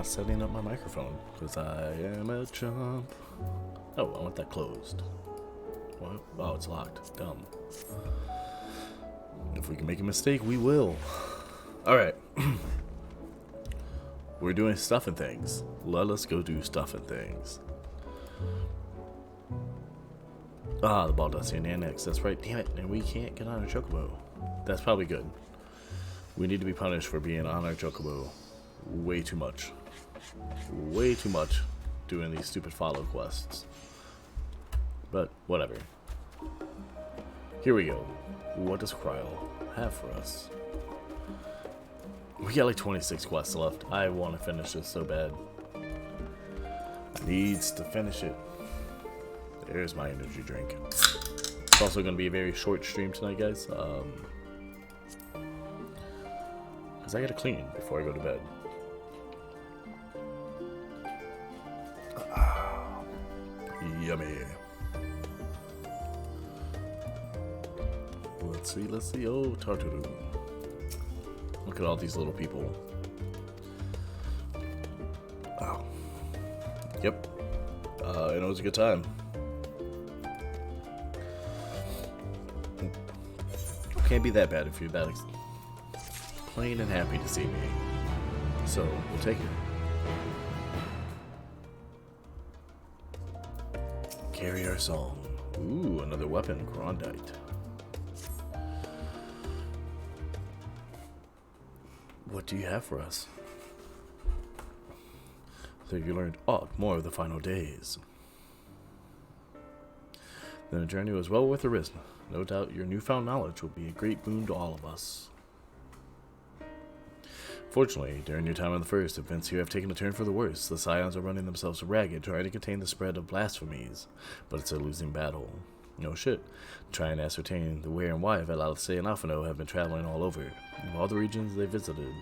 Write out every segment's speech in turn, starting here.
not setting up my microphone because I am a chump. Oh, I want that closed. What? Oh, it's locked. Dumb. If we can make a mistake, we will. Alright. We're doing stuff and things. Let us go do stuff and things. Ah, the Baldussian Annex. That's right. Damn it. And we can't get on a chocobo. That's probably good. We need to be punished for being on our chocobo way too much. Way too much doing these stupid follow quests. But whatever. Here we go. What does Kryl have for us? We got like 26 quests left. I want to finish this so bad. Needs to finish it. There's my energy drink. It's also going to be a very short stream tonight, guys. Because I got to clean before I go to bed. Yummy. Let's see. Oh, Tartaru. Look at all these little people. Oh. Yep. And it was a good time. Can't be that bad if you're that plain and happy to see me. So, we'll take it. Carry our song. Ooh, another weapon, Grondite. What do you have for us? So you learned more of the final days. Then the journey was well worth the risk. No doubt your newfound knowledge will be a great boon to all of us. Fortunately, during your time on the First, events here have taken a turn for the worse. The Scions are running themselves ragged, trying to contain the spread of blasphemies, but it's a losing battle. No shit. Trying to ascertain the where and why of Elalse and Alphino have been traveling all over. Of all the regions they visited,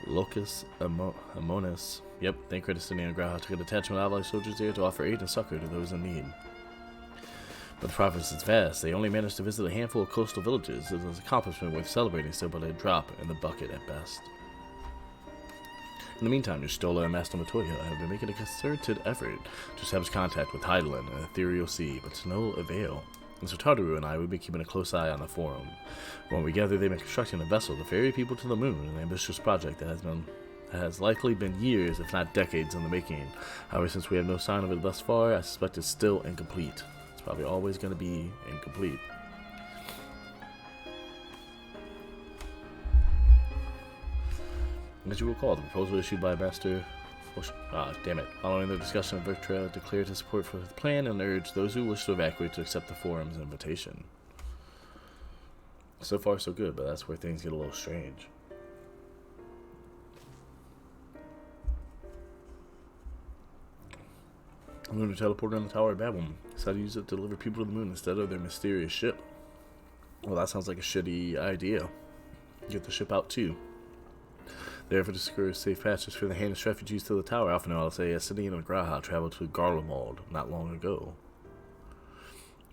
Locus, Amonis, yep, thank Credicini and Graha took a detachment of allied soldiers there to offer aid and succor to those in need. But the province is vast. They only managed to visit a handful of coastal villages. It was an accomplishment worth celebrating, still but a drop in the bucket at best. In the meantime, Stola and Master Matoya have been making a concerted effort to establish contact with Heidelin and Ethereal Sea, but to no avail. And so Tartaru and I will be keeping a close eye on the forum. When we gather, they've been constructing a vessel to ferry people to the moon, an ambitious project that has likely been years, if not decades, in the making. However, since we have no sign of it thus far, I suspect it's still incomplete. It's probably always going to be incomplete. As you recall, the proposal issued by Master following the discussion of Bertra declared his support for the plan and urged those who wish to evacuate to accept the forum's invitation. So far, so good, but that's where things get a little strange. Lunar teleporter on the Tower of Babel decided to use it to deliver people to the moon instead of their mysterious ship. Well, that sounds like a shitty idea. Get the ship out too. Therefore, to secure safe passage for the Hannish refugees to the tower, Alphino, Alcea, and Graha traveled to Garlemald not long ago.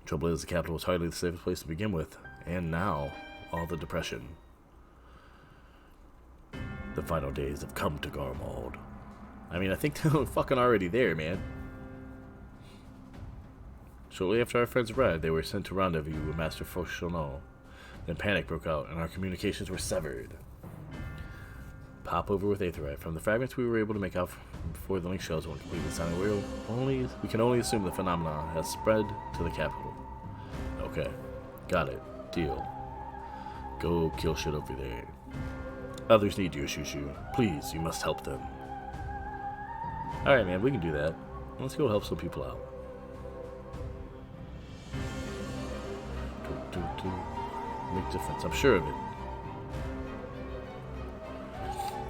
Trouble is, the capital was hardly the safest place to begin with, and now, all the depression. The final days have come to Garlemald. I mean, I think they're fucking already there, man. Shortly after our friends arrived, they were sent to rendezvous with Master Fauchonneau. Then panic broke out, and our communications were severed. Pop over with Aetherite. From the fragments we were able to make out before the link shells were completely silent, we can only assume the phenomenon has spread to the capital. Okay. Got it. Deal. Go kill shit over there. Others need you, Shushu. Please, you must help them. Alright, man, we can do that. Let's go help some people out. Make difference, I'm sure of it.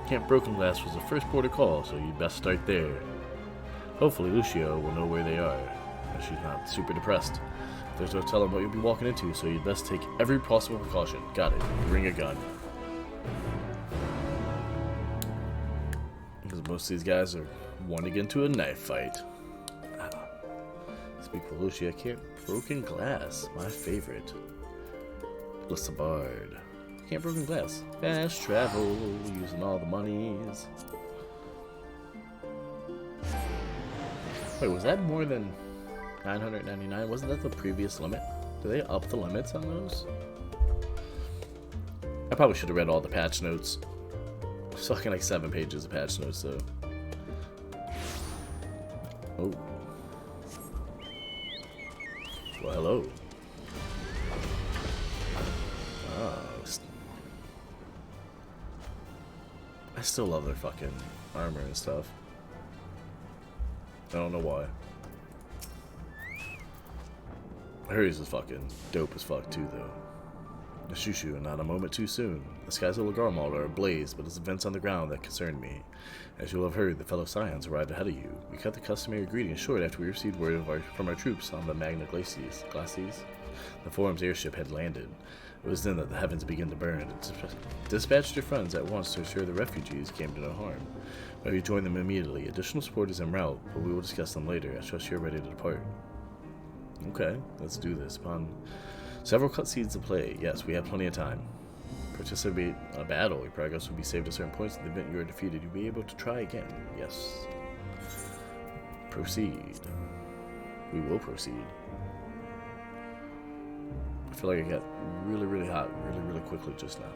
Camp Broken Glass was the first port of call, so you'd best start there. Hopefully Lucio will know where they are, and she's not super depressed. There's no telling what you'll be walking into, so you'd best take every possible precaution. Got it. Bring a gun. Because most of these guys are wanting to get into a knife fight. Speak for Lucia, Camp Broken Glass, my favorite. Lissabard. Camp Broken Glass. Fast travel, using all the monies. Wait, was that more than 999? Wasn't that the previous limit? Did they up the limits on those? I probably should have read all the patch notes. It's fucking like 7 pages of patch notes, though. Oh. Well, hello. Oh. I still love their fucking armor and stuff. I don't know why. Hers is fucking dope as fuck too, though. The shushu, not a moment too soon. The skies of Lagarmal are ablaze, but it's events on the ground that concern me. As you'll have heard, the fellow Scions arrived ahead of you. We cut the customary greeting short after we received word from our troops on the Magna Glacies. The Forum's airship had landed. It was then that the heavens began to burn. It dispatched your friends at once to ensure the refugees came to no harm. But you joined them immediately. Additional support is en route, but we will discuss them later. I trust you're ready to depart. Okay, let's do this. Upon several cutscenes to play, yes, we have plenty of time. Participate in a battle. Your progress will be saved at certain points. In the event you are defeated, you'll be able to try again. Yes. Proceed. We will proceed. I feel like I got really, really hot really quickly just now.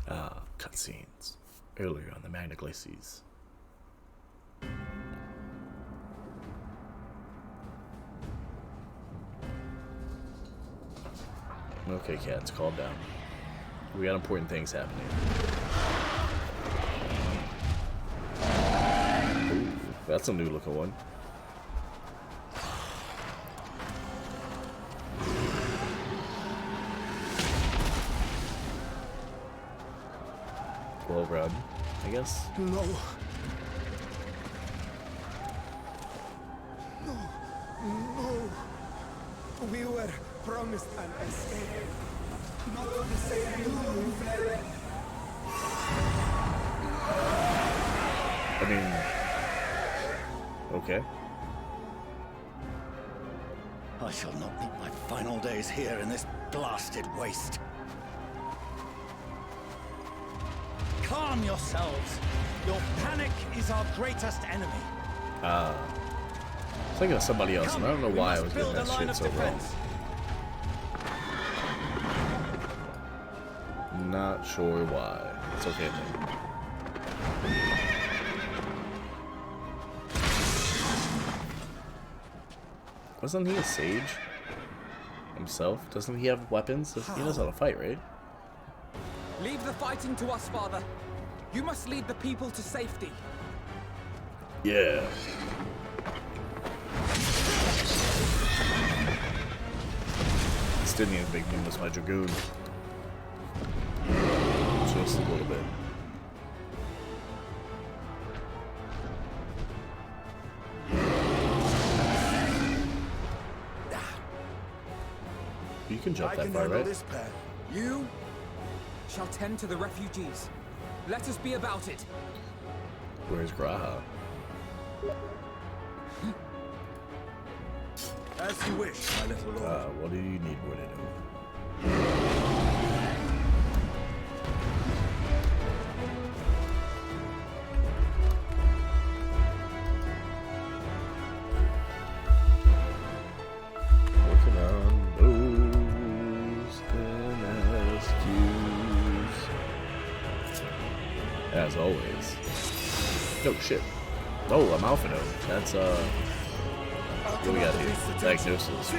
Ah, cutscenes. Earlier on the Magna Glacies. Okay, cats, calm down. We got important things happening. Ooh, that's a new looking one. Well run, I guess. No. No. No. We were promised an escape. Not the same we fled. I mean, okay. I shall not meet my final days here in this blasted waste. Calm yourselves. Your panic is our greatest enemy. I was thinking of somebody else, and I don't know why I was getting that shit so wrong. Not sure why. It's okay though. Wasn't he a sage himself? Doesn't he have weapons? He knows how to fight, right? Leave the fighting to us, Father. You must lead the people to safety. Yeah. This didn't even make me miss my Dragoon. Just a little bit. You can jump that far, right? This path. You shall tend to the refugees. Let us be about it. Where's Graha? As you wish, my little lord. What do you need more to do? Working on those NSQs. As always. Oh shit. Oh, I'm Alphino. That's what do we got here? Diagnosis.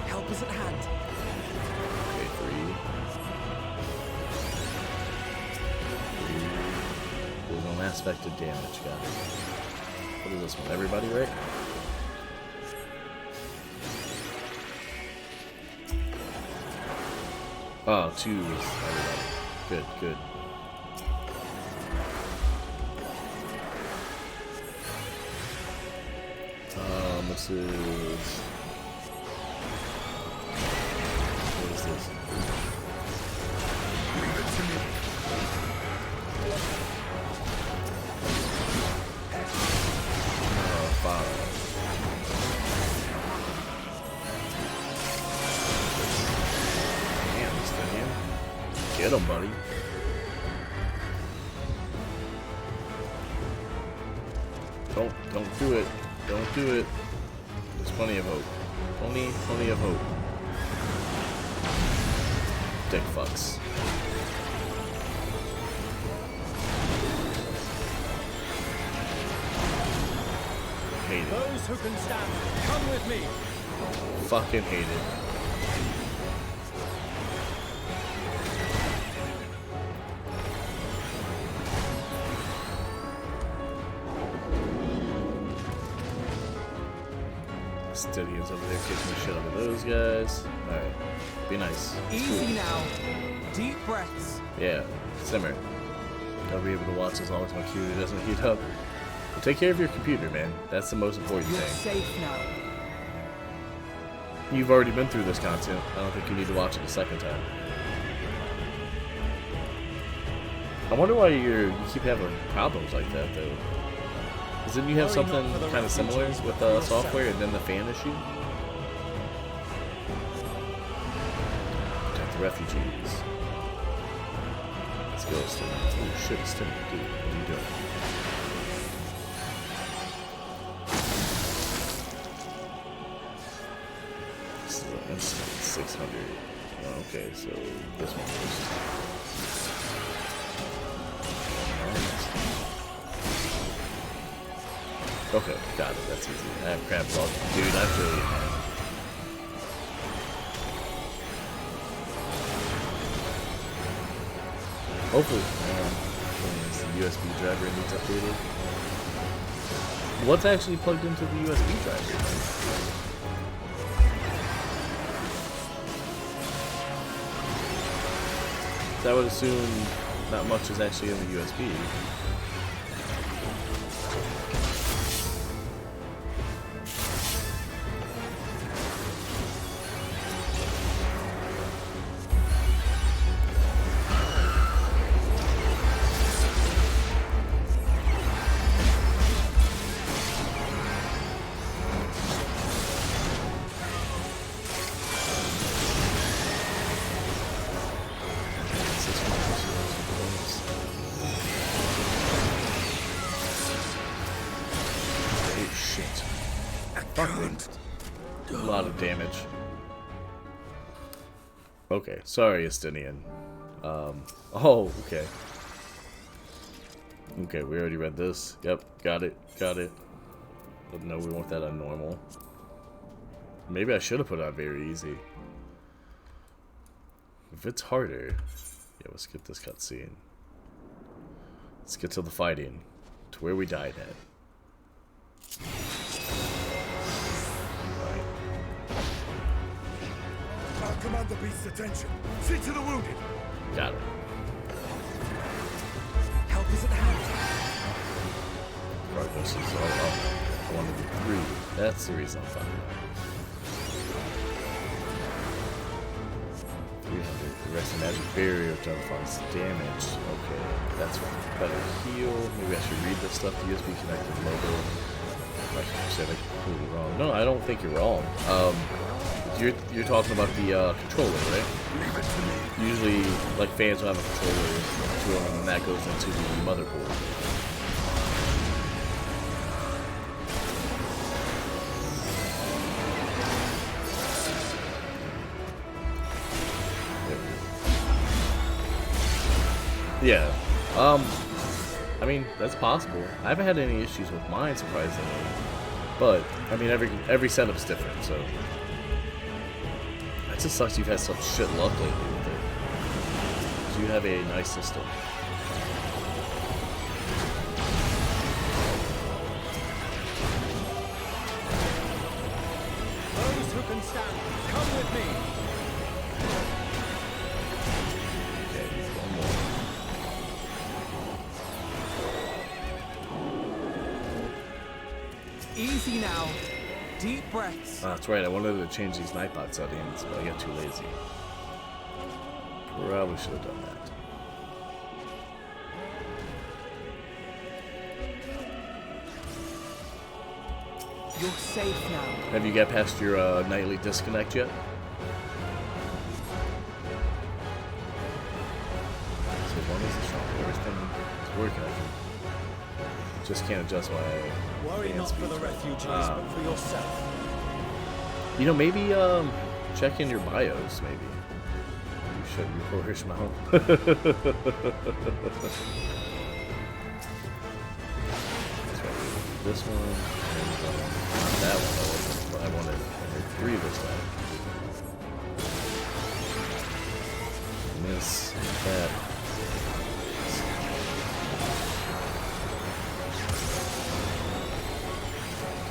Help is at hand. Okay, 3. There's no aspect of damage, got it. What is this one? Everybody, right? Oh, 2 is everybody. Good, good. This is... What is this? Oh, 5. Damn, this thing here. Get him, buddy. Don't do it. Don't do it. There's plenty of hope. Plenty of hope. Dick fucks. Hate it. Those who can stand, come with me. Fucking hate it. Stydians over there kicking the shit out of those guys. Alright. Be nice. Easy now. Deep breaths. Yeah. Simmer. I'll be able to watch as long as my computer doesn't heat up. But take care of your computer, man. That's the most important You're thing. safe now. You've already been through this content. I don't think you need to watch it a second time. I wonder why you keep having problems like that, though. Didn't you have something kind of similar with software and then the fan issue? Protect the refugees. Let's go, Stim. Oh shit, Stim. Dude, what are you doing? This is an instant 600. Oh, okay, so this one first. Okay, got it. That's easy. I have crab claws. Dude, I feel you, man. Hopefully, the USB driver needs updated. What's actually plugged into the USB driver? So I would assume not much is actually in the USB. A lot of damage. Okay, sorry, Estinian. Oh, okay. Okay, we already read this. Yep, got it. But no, we want that on normal. Maybe I should have put it on very easy. If it's harder... Yeah, let's skip this cutscene. Let's get to the fighting. To where we died at. Command the beast's attention. See to the wounded. Got it. Help is at hand. Progress is all up. I want to be 3. That's the reason I'm talking about. 300. The rest of magic barrier does damage. Okay, that's right. Better heal. Maybe I should read this stuff. The USB connected logo. Like you said, I'm completely wrong. No, I don't think you're wrong. You're talking about the controller, right? Usually, like, fans will have a controller to them, and that goes into the motherboard. Yeah. I mean, that's possible. I haven't had any issues with mine, surprisingly. But, I mean, every setup's different, so... It just sucks you've had such shit luck lately with it. 'Cause you have a nice system. Those who can stand, come with me. Okay, one more. Easy now. Deep breaths. Oh, that's right, I wanted to change these Nightbot settings, but I got too lazy. Probably should have done that. You're safe now. Have you got past your nightly disconnect yet? one isn't strong. Everything is working. I just can't adjust my Worry fan not for speed. the refugees, but for yourself. You know, maybe check in your BIOS. Maybe you should record your mouth. This one, and that one, but I wanted 3 this time. Miss that.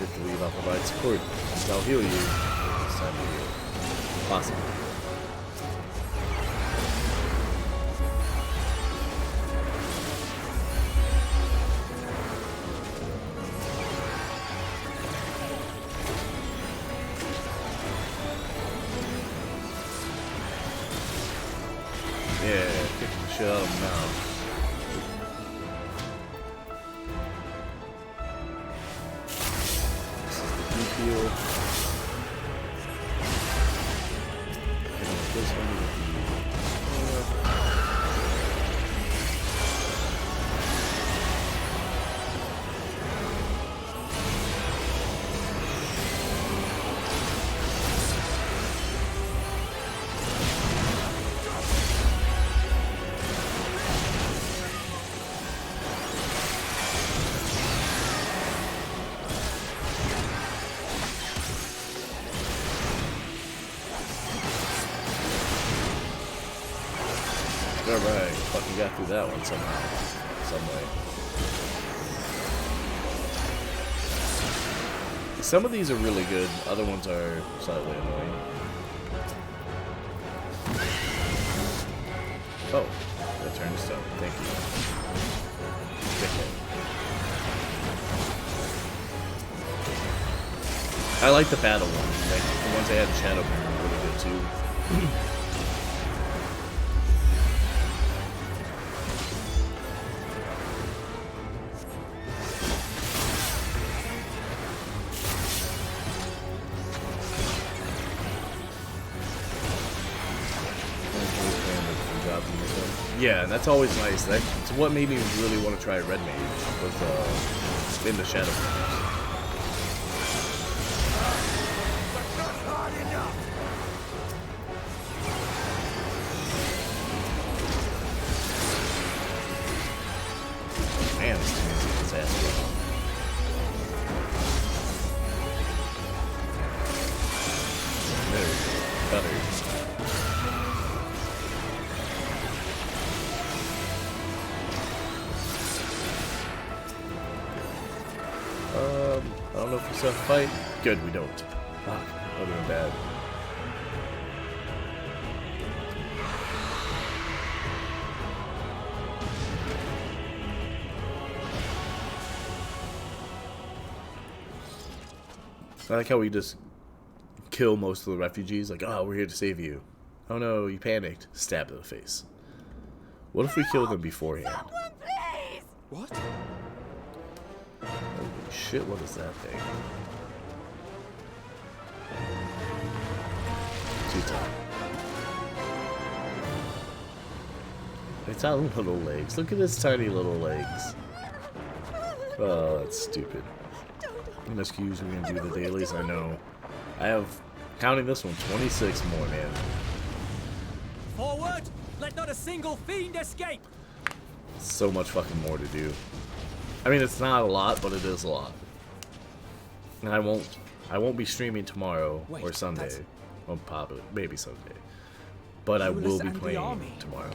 Get the lead, I'll provide support. I'll heal you. It's time to heal. Awesome. Yeah, kick the shit out of him now. This is the deep heal. Hit him with this one with the Alright, fucking got through that one somehow. Some way. Some of these are really good, other ones are slightly annoying. Oh, that turned stone. Thank you. I like the battle ones. Like, the ones they had in Shadow were really good too. Yeah, and that's always nice. That's what made me really want to try Red Mage, was in the Shadow Games. Man, this music is ass wrong. There we go. Better. I don't know if we still have to fight. Good, we don't. Fuck, that would have been bad. I like how we just kill most of the refugees. Like, oh, we're here to save you. Oh no, you panicked. Stab in the face. What if we killed them beforehand? Someone, please! What? Holy shit, what is that thing? Too tough. It's got little legs. Look at his tiny little legs. Oh, that's stupid. Excuse me, and do the dailies. I know. I have, counting this one, 26 more, man. Forward! Let not a single fiend escape! So much fucking more to do. I mean, it's not a lot, but it is a lot. And I won't be streaming tomorrow or Sunday. Well, probably, maybe Sunday. But I will be playing tomorrow.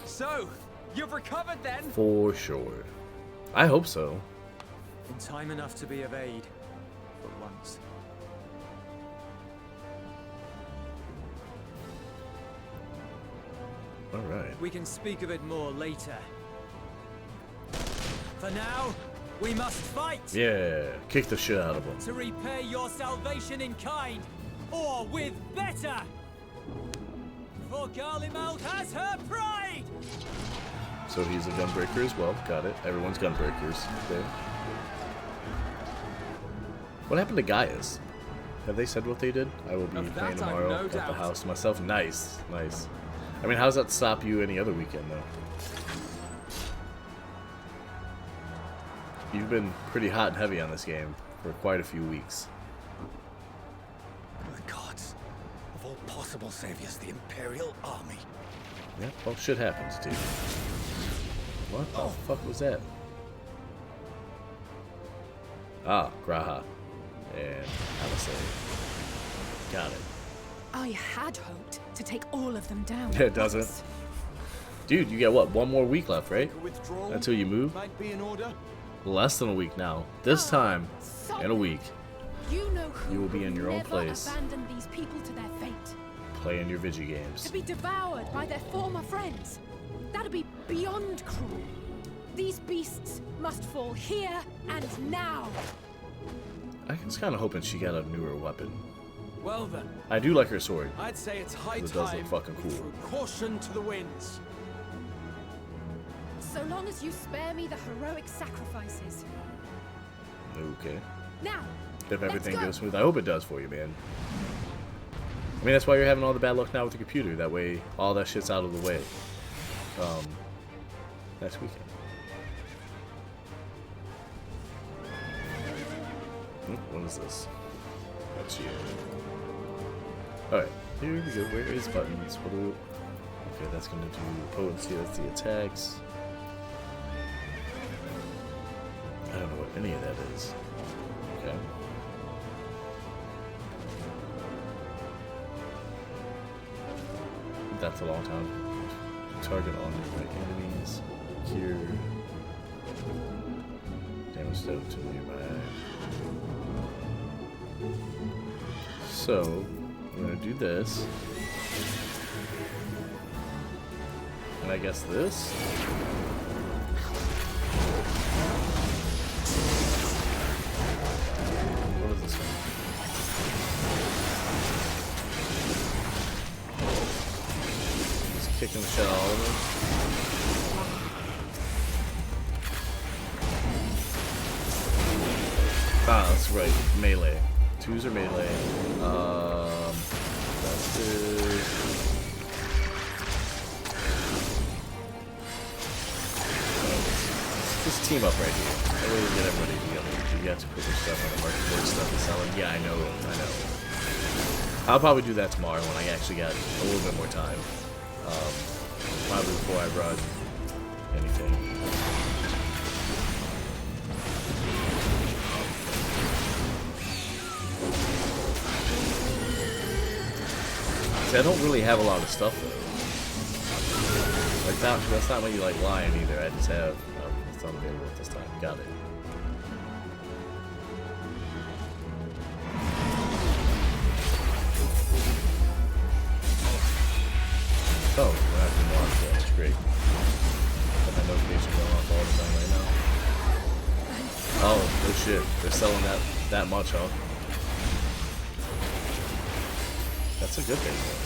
So, you've recovered then? For sure. I hope so. In time enough to be of aid. For once. Alright. We can speak of it more later. For now, we must fight! Yeah, kick the shit out of him. To repay your salvation in kind, or with better! For Garlemald has her pride! So he's a gunbreaker as well. Got it. Everyone's gunbreakers there. What happened to Gaius? Have they said what they did? I will be Of playing that I've tomorrow no at the doubt. house myself. Nice, nice. I mean, how does that stop you any other weekend, though? you've been pretty hot and heavy on this game for quite a few weeks. The gods. Of all possible saviors, the Imperial Army. Yeah, well, shit happens, dude. What the fuck was that? Ah, Graha. And Alisei. Got it. I had hoped to take all of them down. It doesn't. Dude, you got what? One more week left, right? Withdrawal Until you move? might be in order. Less than a week now. This time, in a week, You know who you will be in your own never place, abandon these people to their fate. playing your Vigi To games. be devoured by their former friends. That'd be beyond cruel. These beasts must fall here and now. I was kind of hoping she got a newer weapon. Well then, I do like her sword. I'd say it's high It does look time fucking we cool. threw caution to the winds. So long as you spare me the heroic sacrifices. Okay. Now, If everything go. goes smooth, I hope it does for you, man. I mean, that's why you're having all the bad luck now with the computer. That way, all that shit's out of the way. Next weekend. What is this? That's you. Alright, here we go. Where is buttons? What do we... Okay, that's gonna do potency. That's the attacks. I don't know what any of that is. Okay. That's a long time. Target on nearby enemies. Cure. Damage dealt to nearby. So, I'm gonna do this. And I guess this. What is this one? Just kicking the shit out of them. Ah, that's right. Melee. Twos are melee. That's it. Just team up right here. That way we get everybody together. You got to put your stuff on the marketplace, stuff and selling. Yeah, I know. I'll probably do that tomorrow when I actually got a little bit more time. Probably before I brought anything. See, I don't really have a lot of stuff though. Like that's not really like lying either. I just have it's unavailable at this time. Got it. Oh, we're not doing launch damage. Great. Got my notification going off all the time right now. Oh, no shit. They're selling that much, huh? That's a good thing, though.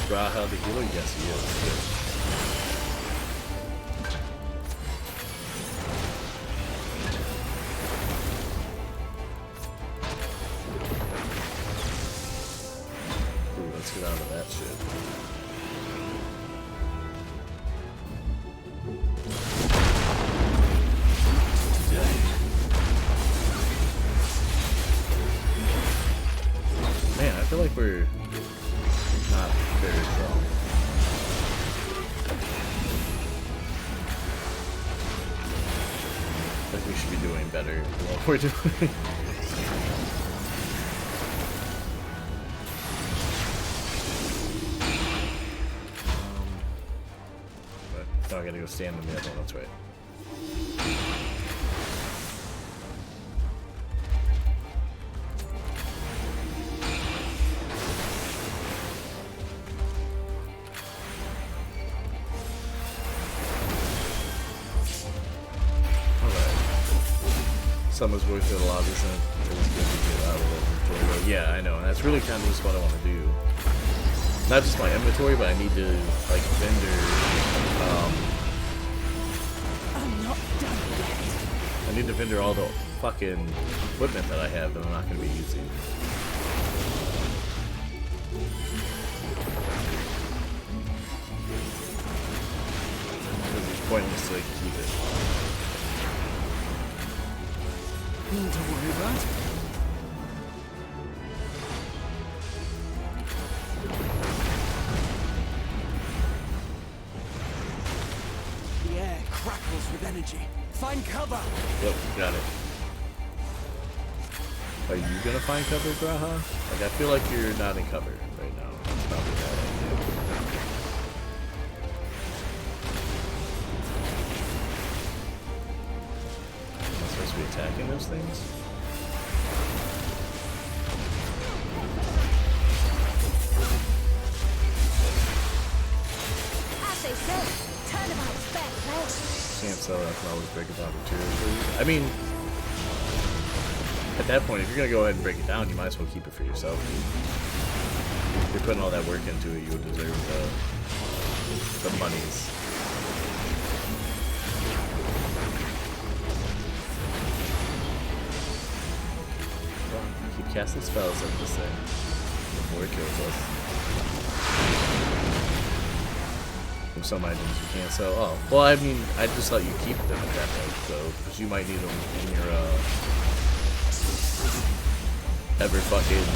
Graha the healer? Yes, he is. Good. Ooh, let's get out of that shit. Man, I feel like we're not very strong. Like we should be doing better than what we're doing. But now I gotta go stand in the middle. That's right. Summer's worth it a lot, isn't it? It was good to get out of the inventory. But yeah, I know, and that's really kind of just what I want to do. Not just my inventory, but I need to like vendor. I'm not done yet. I need to vendor all the fucking equipment that I have that I'm not going to be using. pointless to like, keep it. Nothing to worry about. The air crackles with energy. Find cover! Yep, got it. Are you gonna find cover, Graha? Like, I feel like you're not in cover right now. That's probably a bad idea. Am I supposed to be attacking those things? As they say, turnabout's fair play. Can't sell it, I can always break it down to 2 or 3. I mean, at that point, if you're gonna go ahead and break it down, you might as well keep it for yourself. If you're putting all that work into it, you would deserve the monies. Well, keep casting spells like this thing before it kills us. From some items you can't sell. Oh, well, I mean, I just thought you keep them at that point, though, because you might need them in your ever fucking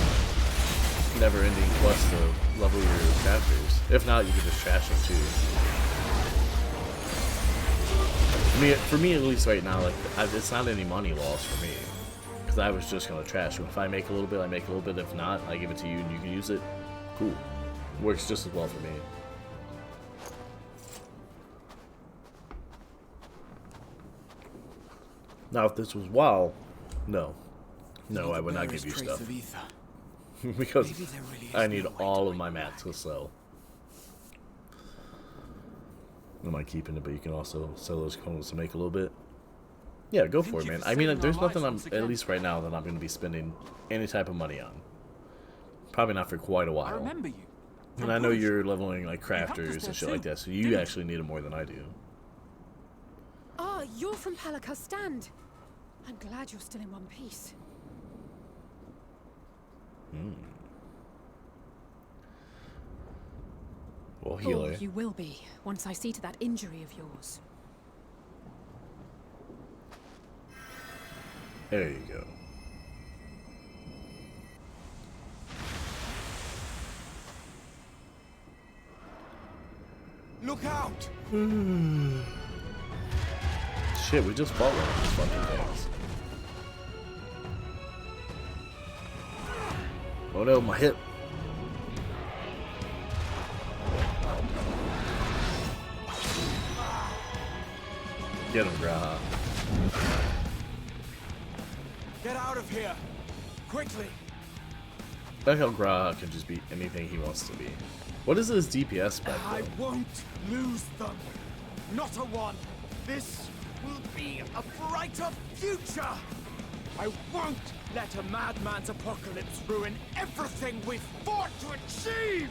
never-ending quest to level your chapters. If not, you can just trash them too. For me, at least right now, like it's not any money loss for me, because I was just gonna trash them. If I make a little bit, I make a little bit. If not, I give it to you and you can use it. Cool, works just as well for me. Now, if this was WoW, no, I would not give you stuff. Because I need all of my mats to sell. Am I keeping it? But you can also sell those components to make a little bit. Yeah, go for it, man. I mean, there's nothing I'm, at least right now, that I'm going to be spending any type of money on. Probably not for quite a while. I remember you. And I know you're leveling like crafters and shit like that, so you actually need it more than I do. Ah, you're from Palaka's stand. I'm glad you're still in one piece. Well, healer. Oh, you will be, once I see to that injury of yours. There you go. Look out! Shit, we just fought one of these fucking things. Oh no, my hip. Get him, Graha. Get out of here! Quickly! I like how Graha can just be anything he wants to be. What is this DPS spec, I though? won't lose them! Not a one! This will be a brighter future! I won't let a madman's apocalypse ruin everything we've fought to achieve!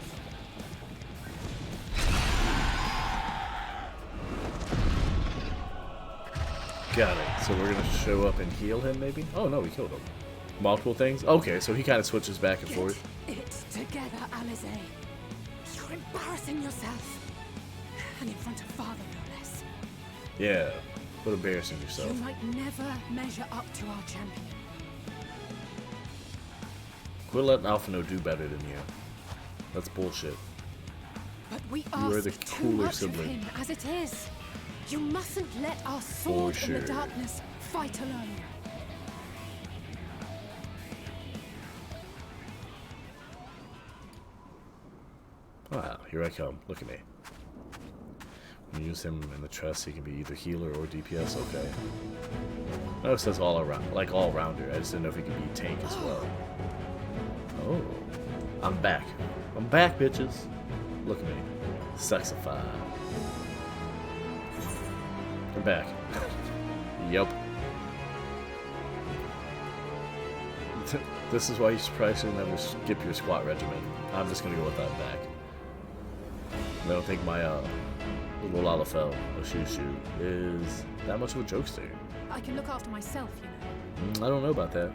Got it. So we're gonna show up and heal him, maybe? Oh no, we killed him. Multiple things? Okay, so he kind of switches back and forth. Get it together, Alize. You're embarrassing yourself. And in front of father, no less. Yeah, but embarrassing You yourself. might never measure up to our champion. Quit letting Alphino do better than you. That's bullshit. But we You are ask the too cooler much sibling. of him as it is. You mustn't let our sword in sure. the darkness fight alone. Wow, here I come. Look at me. When you use him in the chest, he can be either healer or DPS, okay. No, it says all around, like all rounder. I just didn't know if he could be tank as well. Oh, I'm back. I'm back, bitches. Look at me. Sexified. I'm back. Yup. This is why you probably should never skip your squat regimen. I'm just gonna go with that back. I don't think my little Lalafell, shoot, is that much of a jokester. I can look after myself, you know. I don't know about that.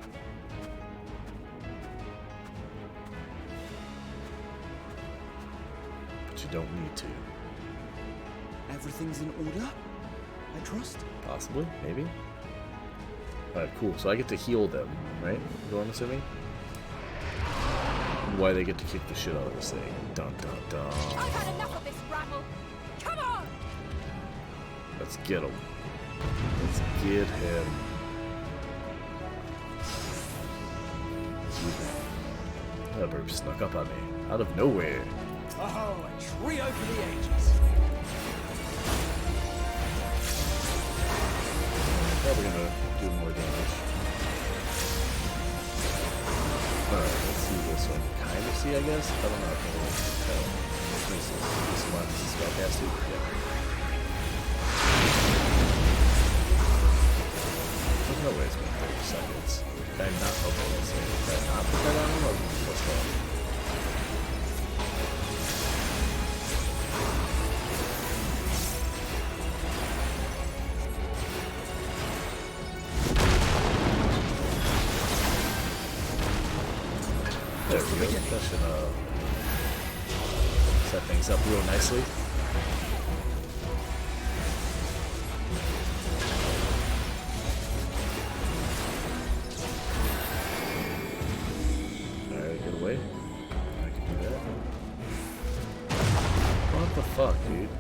But you don't need to. Everything's in order? I trust. Possibly, maybe. Alright, cool. So I get to heal them, right? Is what I'm assuming? Why they get to kick the shit out of this thing. Dun dun dun. I've had enough of this rabble. Come on! Let's get him. Let's get him. Excuse me. That burp snuck up on me. Out of nowhere. Oh, a trio for the ages. Probably gonna do more damage. Alright, let's see this one. Kind of see, I guess? I don't know if I can tell. This one is spellcasted? Yeah. There's no way it's been 30 seconds. Did I not? Okay, let's see. Did I not put that on him? Or what's going on? There we go. That should set things up real nicely. Alright, get away. I can do that. What the fuck, dude?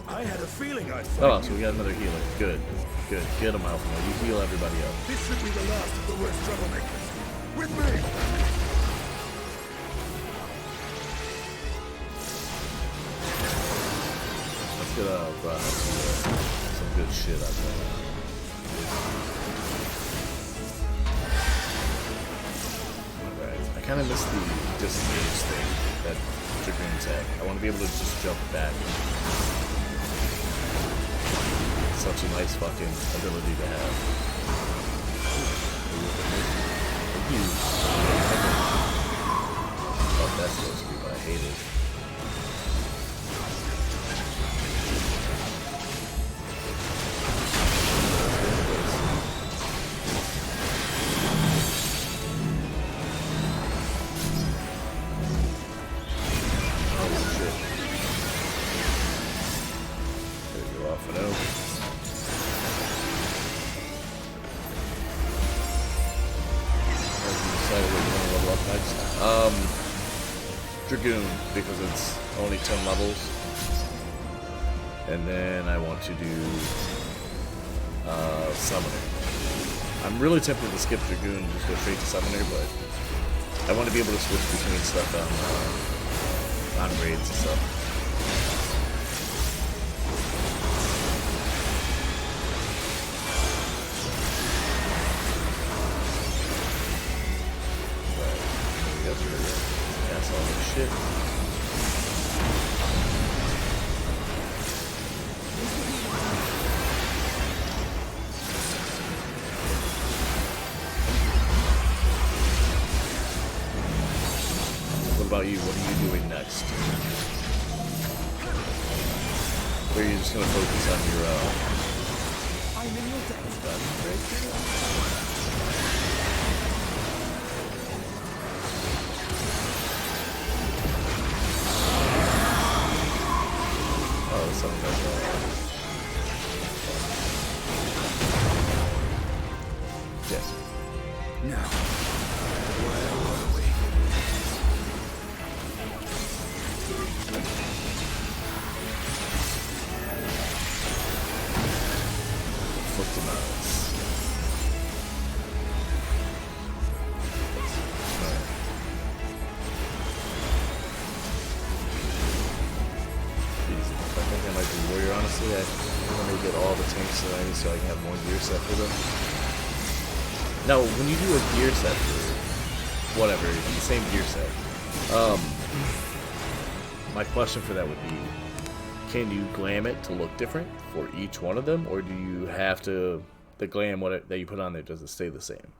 I had a feeling I'd Oh, find so we got another healer. Good. Good. Get him, Alpha. You heal everybody up. This should be the last of the worst troublemakers. With me! Let's get some good shit out there. Alright. I kind of miss the disengage thing that Dragoon's had. I want to be able to just jump back. Such a nice fucking ability to have. Oh, that's supposed to be what I hated. Holy shit. There you go, off and out. Dragoon, because it's only 10 levels. And then I want to do Summoner. I'm really tempted to skip Dragoon and just go straight to Summoner, but I want to be able to switch between stuff on raids and stuff. That's all this shit. What about you? What are you doing next? Or are you just gonna focus on your I'm in your debt. Oh, something like that. Yes. Now, where were we? Foot to mouse. I think I might be warrior, honestly. I want to get all the tanks that I need so I can have one gear set for them. Now, when you do a gear set for whatever, the same gear set, my question for that would be, can you glam it to look different for each one of them, or do you have to, the glam that you put on there, does it stay the same?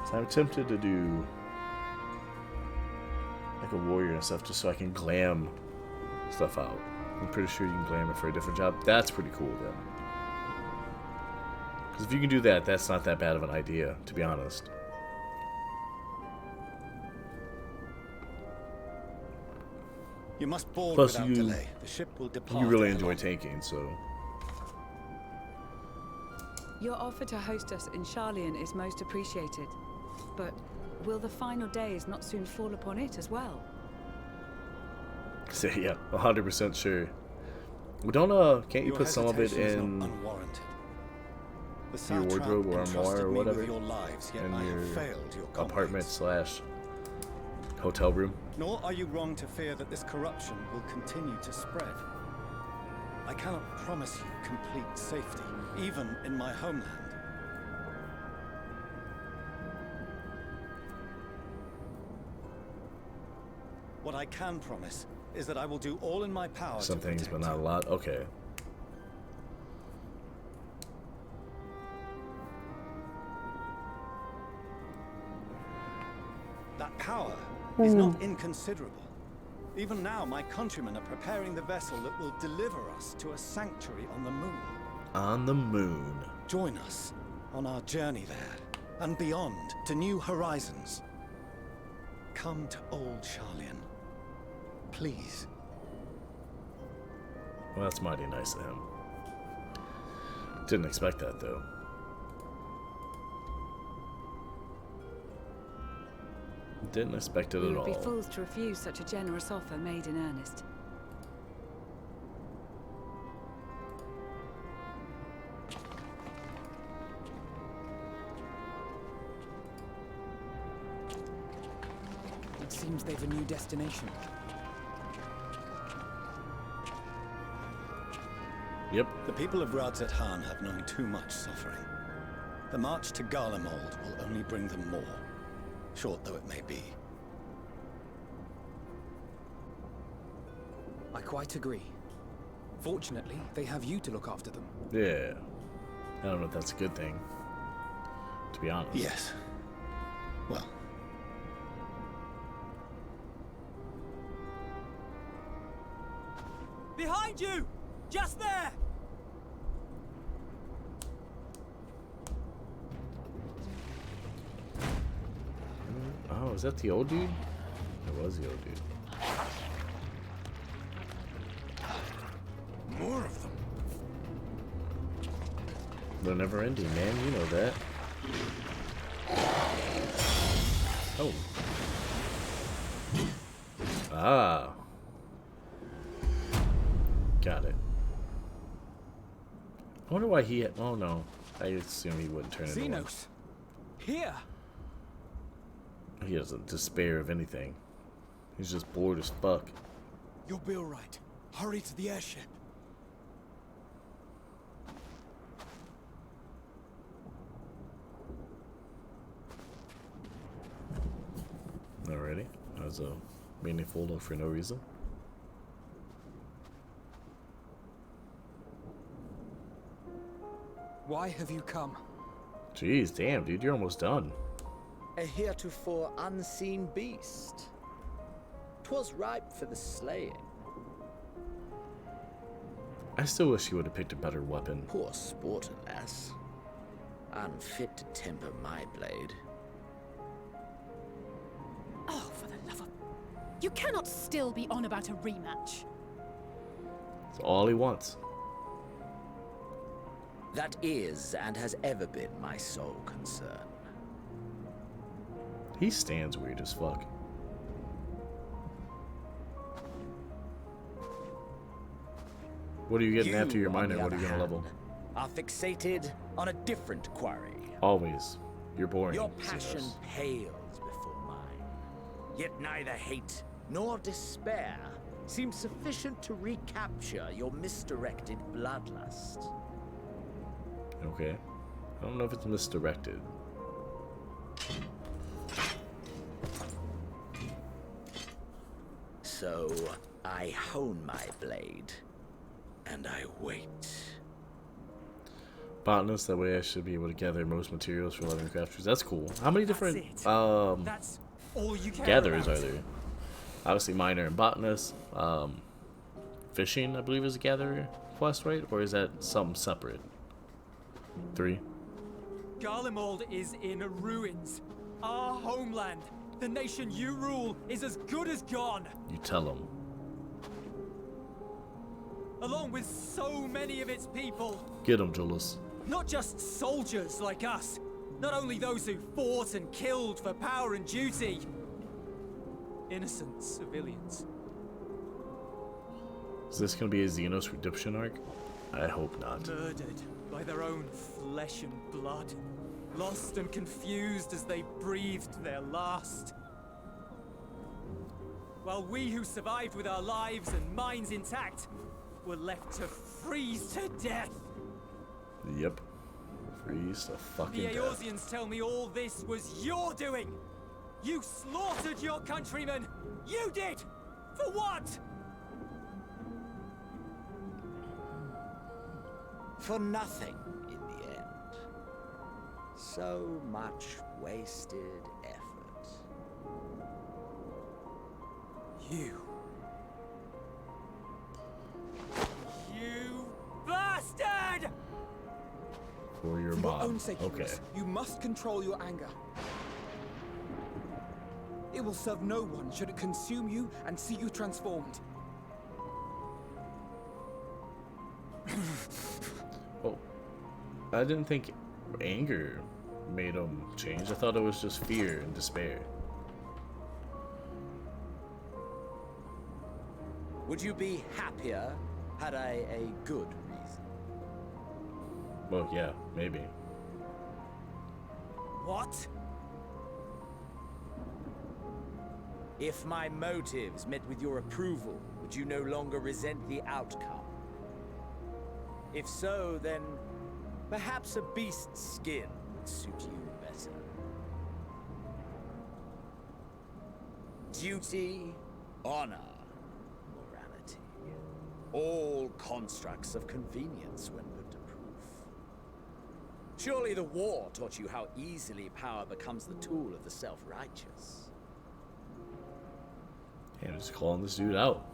So I'm tempted to do like a warrior and stuff just so I can glam stuff out. I'm pretty sure you can glam it for a different job. That's pretty cool then. Because if you can do that, that's not that bad of an idea, to be honest. You must board Plus, without delay. The ship will depart. You really ere enjoy long. tanking, so... Your offer to host us in Charlian is most appreciated. But will the final days not soon fall upon it as well? So, yeah, 100% sure. We don't, can't you Your put some of it hesitation is in... not unwarranted. The your satrap wardrobe or entrusted armoire or me with whatever, your lives, yet in I have your failed your apartment comrades. / hotel room? Nor are you wrong to fear that this corruption will continue to spread. I cannot promise you complete safety, even in my homeland. What I can promise is that I will do all in my power Some to things, but protect not a you. lot. Okay. That power is not inconsiderable. Even now, my countrymen are preparing the vessel that will deliver us to a sanctuary on the moon. On the moon. Join us on our journey there, and beyond, to new horizons. Come to old Charlian. Please. Well, that's mighty nice of him. Didn't expect that, though. Didn't expect it We at would be all. fools to refuse such a generous offer made in earnest. It seems they've a new destination. Yep. The people of Radzet-Han have known too much suffering. The march to Garlemald will only bring them more, short though it may be. I quite agree. Fortunately, they have you to look after them. Yeah. I don't know if that's a good thing, to be honest. Yes. Well, Behind you! Just there! Oh, is that the old dude? It was the old dude. More of them. They're never ending, man. You know that. Oh. Ah. Got it. I wonder why he... Oh, no. I assume he wouldn't turn into one. Xenos! Here! He doesn't despair of anything. He's just bored as fuck. You'll be all right. Hurry to the airship. Alrighty. That was a meaningful look for no reason. Why have you come? Jeez, damn, dude, you're almost done. A heretofore unseen beast. 'Twas ripe for the slaying. I still wish he would have picked a better weapon. Poor sport, alas. Unfit to temper my blade. Oh, for the love of... You cannot still be on about a rematch. It's all he wants. That is, and has ever been, my sole concern. He stands weird as fuck. What are you getting after your on minor? the What are you other gonna level? hand, Are fixated on a different quarry. Always. You're boring. Your passion Xenos. pales before mine. Yet neither hate nor despair seem sufficient to recapture your misdirected bloodlust. Okay. I don't know if it's misdirected. So I hone my blade, and I wait. Botanist, that way I should be able to gather most materials for leathering crafters. That's cool. How many different it. That's all you care gatherers about. are there? Obviously miner and botanist. Fishing, I believe, is a gatherer quest, right? Or is that something separate? 3? Garlemald is in ruins. Our homeland, the nation you rule, is as good as gone. You tell him. Along with so many of its people. Get him, Julius. Not just soldiers like us. Not only those who fought and killed for power and duty. Innocent civilians. Is this gonna be a Xenos redemption arc? I hope not. Murdered by their own flesh and blood. Lost and confused as they breathed their last. While we who survived with our lives and minds intact were left to freeze to death. Yep. Freeze to fucking The death. Eorzeans tell me all this was your doing. You slaughtered your countrymen. You did. For what? For nothing in the end. So much wasted effort. You bastard! For your For your own mom. sake, Okay. Eurus, you must control your anger. It will serve no one should it consume you and see you transformed. Oh, I didn't think anger made him change. I thought it was just fear and despair. Would you be happier had I a good reason? Well, yeah, maybe. What? If my motives met with your approval, would you no longer resent the outcome? If so, then perhaps a beast's skin would suit you better. Duty, honor, morality. All constructs of convenience when put to proof. Surely the war taught you how easily power becomes the tool of the self-righteous. Yeah, just calling this dude out.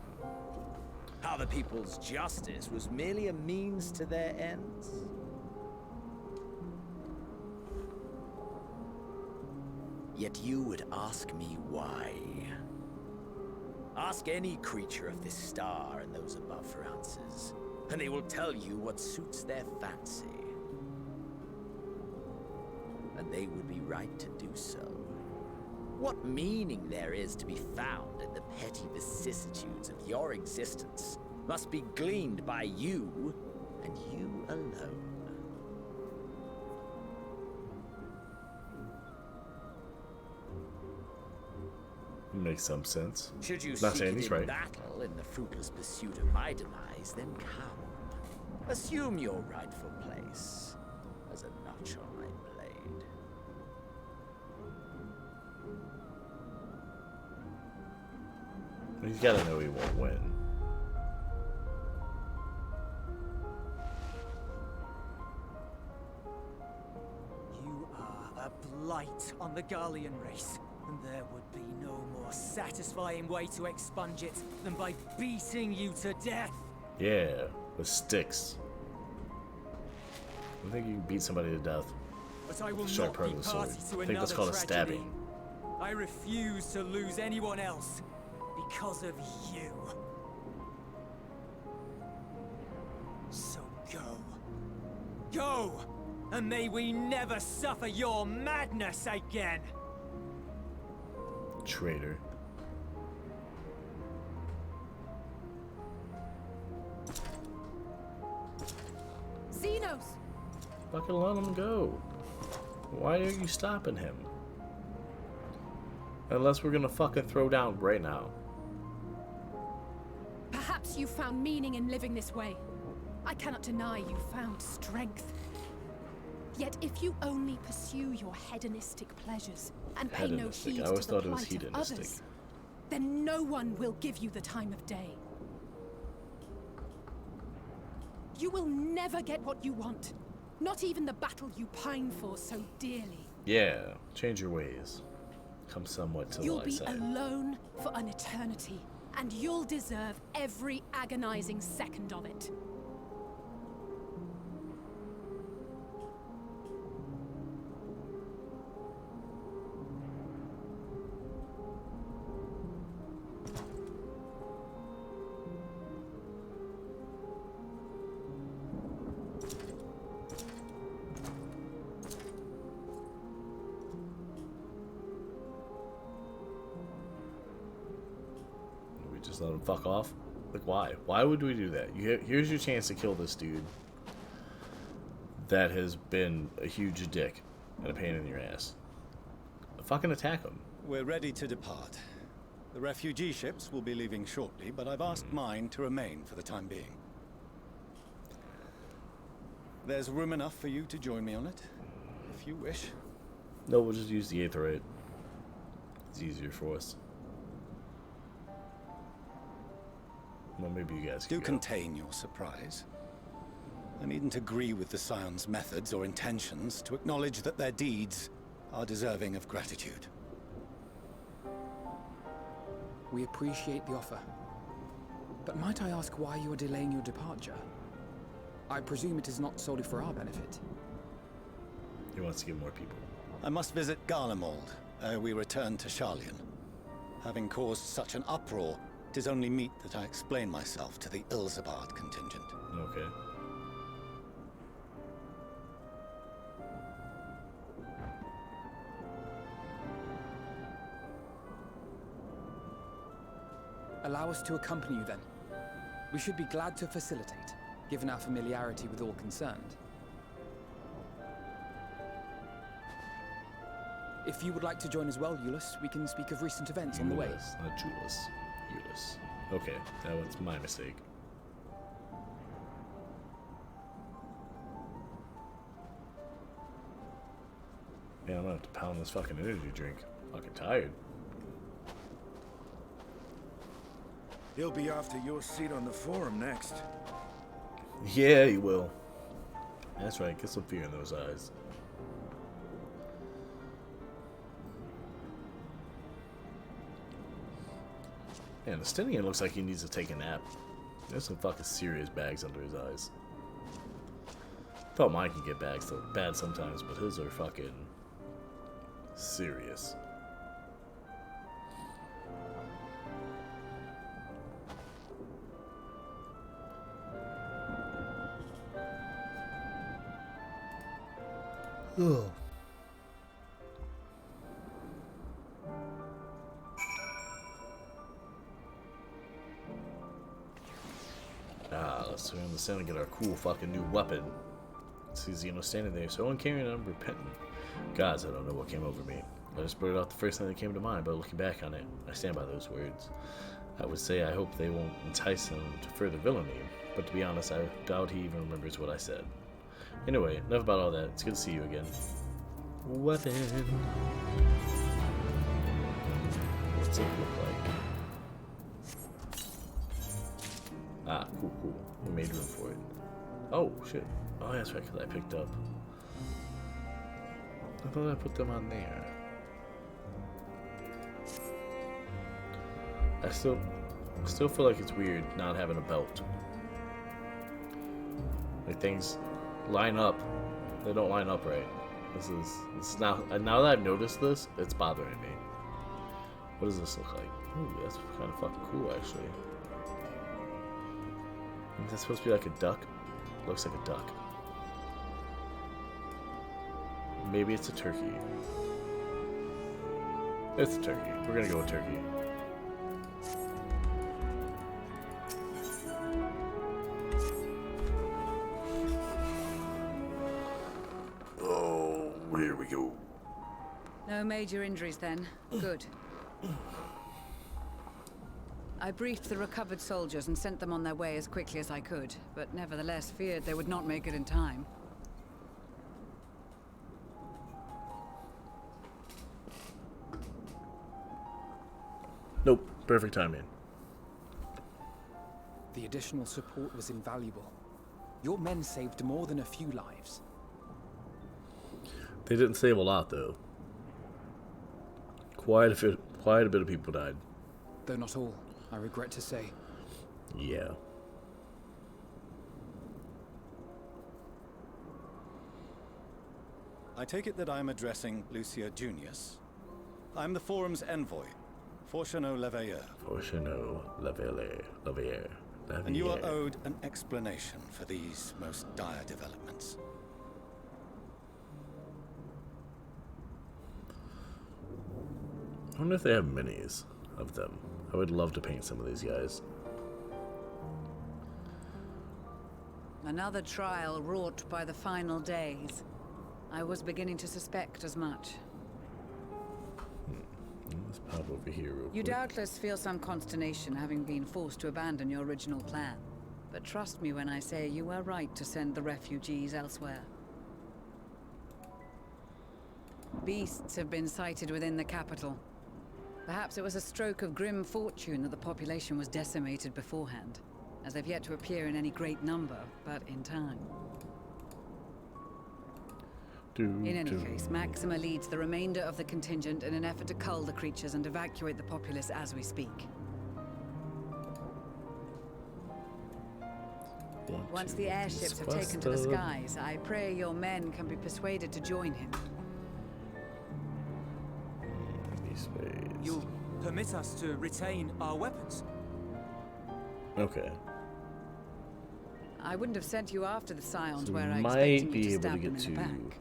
How the people's justice was merely a means to their ends. Yet you would ask me why. Ask any creature of this star and those above for answers, and they will tell you what suits their fancy. And they would be right to do so. What meaning there is to be found in the petty vicissitudes of your existence must be gleaned by you, and you alone. Makes some sense. Should you Not seek saying it he's in right. battle in the fruitless pursuit of my demise, then come. Assume your rightful place as a notch on my blade. He's gotta know he won't win. You are a blight on the Garlean race, and there would be no more satisfying way to expunge it than by beating you to death. Yeah, with sticks. I think you can beat somebody to death. But I will Sharp not part be of the sword. party to I think another that's called a tragedy. stabbing. I refuse to lose anyone else because of you. So go. Go! And may we never suffer your madness again! Traitor. Xenos! Fucking let him go. Why are you stopping him? Unless we're gonna fucking throw down right now. Perhaps you found meaning in living this way. I cannot deny you found strength. Yet if you only pursue your hedonistic pleasures and pay no Hedonistic. heed I to always the thought it was plight of hedonistic. others, then no one will give you the time of day. You will never get what you want. Not even the battle you pine for so dearly. Yeah, change your ways. Come somewhat to the You'll light be side. alone for an eternity, and you'll deserve every agonizing second of it. Just let him fuck off? Like, why? Why would we do that? Here's your chance to kill this dude that has been a huge dick and a pain in your ass. Fucking attack him. We're ready to depart. The refugee ships will be leaving shortly, but I've asked mine to remain for the time being. There's room enough for you to join me on it, if you wish. No, we'll just use the Aetherite. It's easier for us. Well, maybe you guys can Do go. contain your surprise. I needn't agree with the Scion's methods or intentions to acknowledge that their deeds are deserving of gratitude. We appreciate the offer. But might I ask why you are delaying your departure? I presume it is not solely for our benefit. He wants to get more people. I must visit Garlemald ere we return to Sharlayan. Having caused such an uproar, it is only meet that I explain myself to the Ilzabard contingent. Okay. Allow us to accompany you then. We should be glad to facilitate, given our familiarity with all concerned. If you would like to join as well, Eulus, we can speak of recent events on the way. Eulus, not Julius. Eulus. Okay, that was my mistake. Man, I'm gonna have to pound this fucking energy drink. Fucking tired. He'll be after your seat on the forum next. Yeah, he will. That's right, get some fear in those eyes. Man, the Stynian looks like he needs to take a nap. There's some fucking serious bags under his eyes. Thought mine can get bags so bad sometimes, but his are fucking serious. Oh. Let's turn the sun and get our cool fucking new weapon. See Xeno standing there, so uncaring and unrepentant. Gods, I don't know what came over me. I just blurted out the first thing that came to mind, but looking back on it, I stand by those words. I would say I hope they won't entice him to further villainy, but to be honest, I doubt he even remembers what I said. Anyway, enough about all that. It's good to see you again. Weapon. What's it look like? Ah, cool, cool. We made room for it. Oh, shit. Oh, that's right, because I picked up. I thought I put them on there. I still feel like it's weird not having a belt. Like, things line up. They don't line up right. This is now that I've noticed this, it's bothering me. What does this look like? Ooh, that's kind of fucking cool, actually. Is that supposed to be like a duck? Looks like a duck. Maybe it's a turkey. It's a turkey. We're gonna go with turkey. Oh, here we go. No major injuries then. Good. I briefed the recovered soldiers and sent them on their way as quickly as I could, but nevertheless feared they would not make it in time. Nope. Perfect timing. The additional support was invaluable. Your men saved more than a few lives. They didn't save a lot, though. Quite a bit of people died. Though not all, I regret to say. Yeah. I take it that I am addressing Lucia Junius. I'm the forum's envoy, Forchano Leveilleur. Forchano Leveilleur. And you are owed an explanation for these most dire developments. I wonder if they have minis. of them. I would love to paint some of these guys. Another trial wrought by the final days. I was beginning to suspect as much. Let's pop over here real You quick. doubtless feel some consternation having been forced to abandon your original plan. But trust me when I say you were right to send the refugees elsewhere. Beasts have been sighted within the capital. Perhaps it was a stroke of grim fortune that the population was decimated beforehand, as they've yet to appear in any great number, but in time. In any case, Maxima leads the remainder of the contingent in an effort to cull the creatures and evacuate the populace as we speak. Once the airships have taken to the skies, I pray your men can be persuaded to join him. You'll permit us to retain our weapons? Okay. I wouldn't have sent you after the Scions So where I might expected be you to able to stab them get in the to back.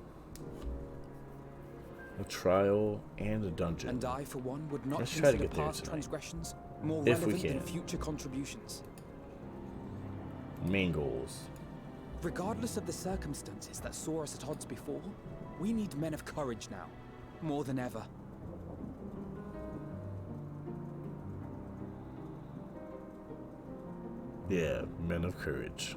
a trial and a dungeon. And I, for one, would not Let's try to consider get there past tonight. transgressions more If we relevant than can. future contributions. Main goals. Regardless of the circumstances that saw us at odds before, we need men of courage now, more than ever. Yeah, men of courage.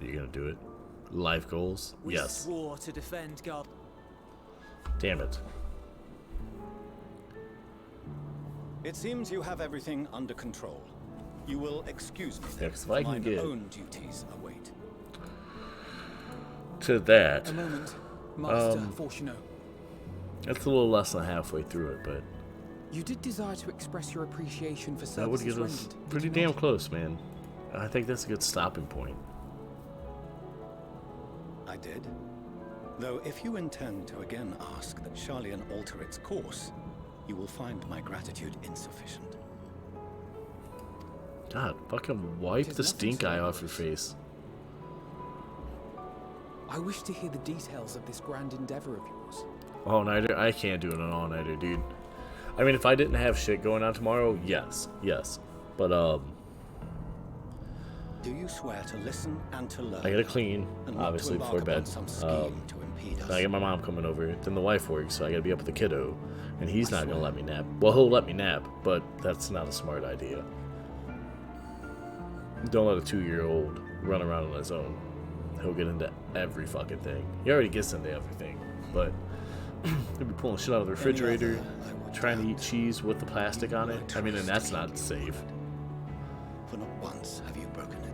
You gonna do it? Life goals? We Yes. swore to defend God. Damn it. It seems you have everything under control. You will excuse me Yeah, then. 'cause if I can Mine get- own duties await. To that, A moment, Master Fortuno. that's a little less than halfway through it, but You did desire to express your appreciation for that would services get us rendered, did pretty you damn not? close, man. I think that's a good stopping point. I did. Though if you intend to again ask that Charlian alter its course, you will find my gratitude insufficient. God, fucking wipe Tis the nothing stink so eye off your obvious. face. I wish to hear the details of this grand endeavor of yours. All-nighter? I can't do it an all-nighter, dude. I mean, if I didn't have shit going on tomorrow, yes. But, Do you swear to listen and to learn? I gotta clean, and not obviously, to embark before upon bed. some scheme to impede us? I get my mom coming over, then the wife works, so I gotta be up with the kiddo, and he's not gonna let me nap. Well, he'll let me nap, but that's not a smart idea. Don't let a 2-year-old run around on his own. He'll get into every fucking thing. He already gets into everything, but he'll be pulling shit out of the refrigerator, trying to eat cheese with the plastic on it. I mean, and that's not safe. For not once have you broken it.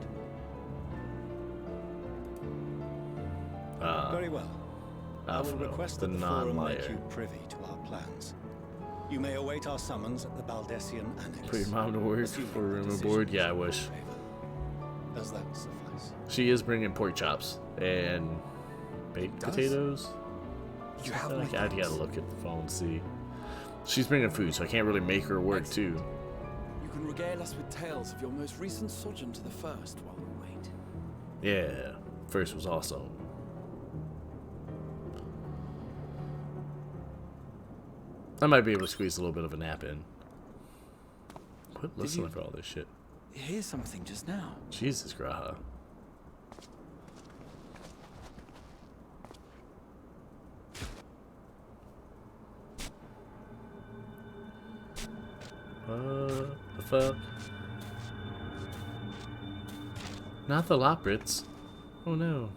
Very well. I will Alphino, request the that the forum non-liar. make you privy to our plans. You may await our summons at the Baldessian Annex. Put your mom to work Assuming for a the room and decision board? is Yeah, I in your wish. favor. Does that suffice? She is bringing pork chops and baked Does? potatoes. You have my I gotta thanks. look at the phone and see. She's bringing food, so I can't really make her work too. You can regale us with tales of your most recent sojourn to the First while we wait. Yeah, first was awesome. I might be able to squeeze a little bit of a nap in. Quit listening you- for all this shit. Hear something just now. Jesus, Graha. The fuck? Not the Loprits. Oh no.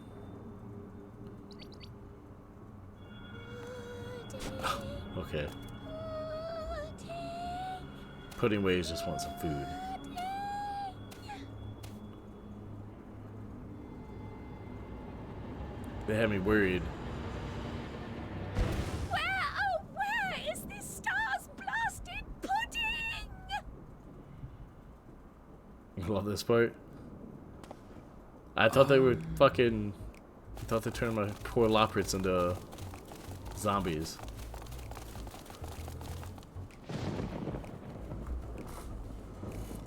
Okay. Pudding Waves just want some food. They had me worried. Where, oh, where is this stars blasted pudding? I love this part. I thought they were fucking. I thought they turned my poor Loprits into zombies.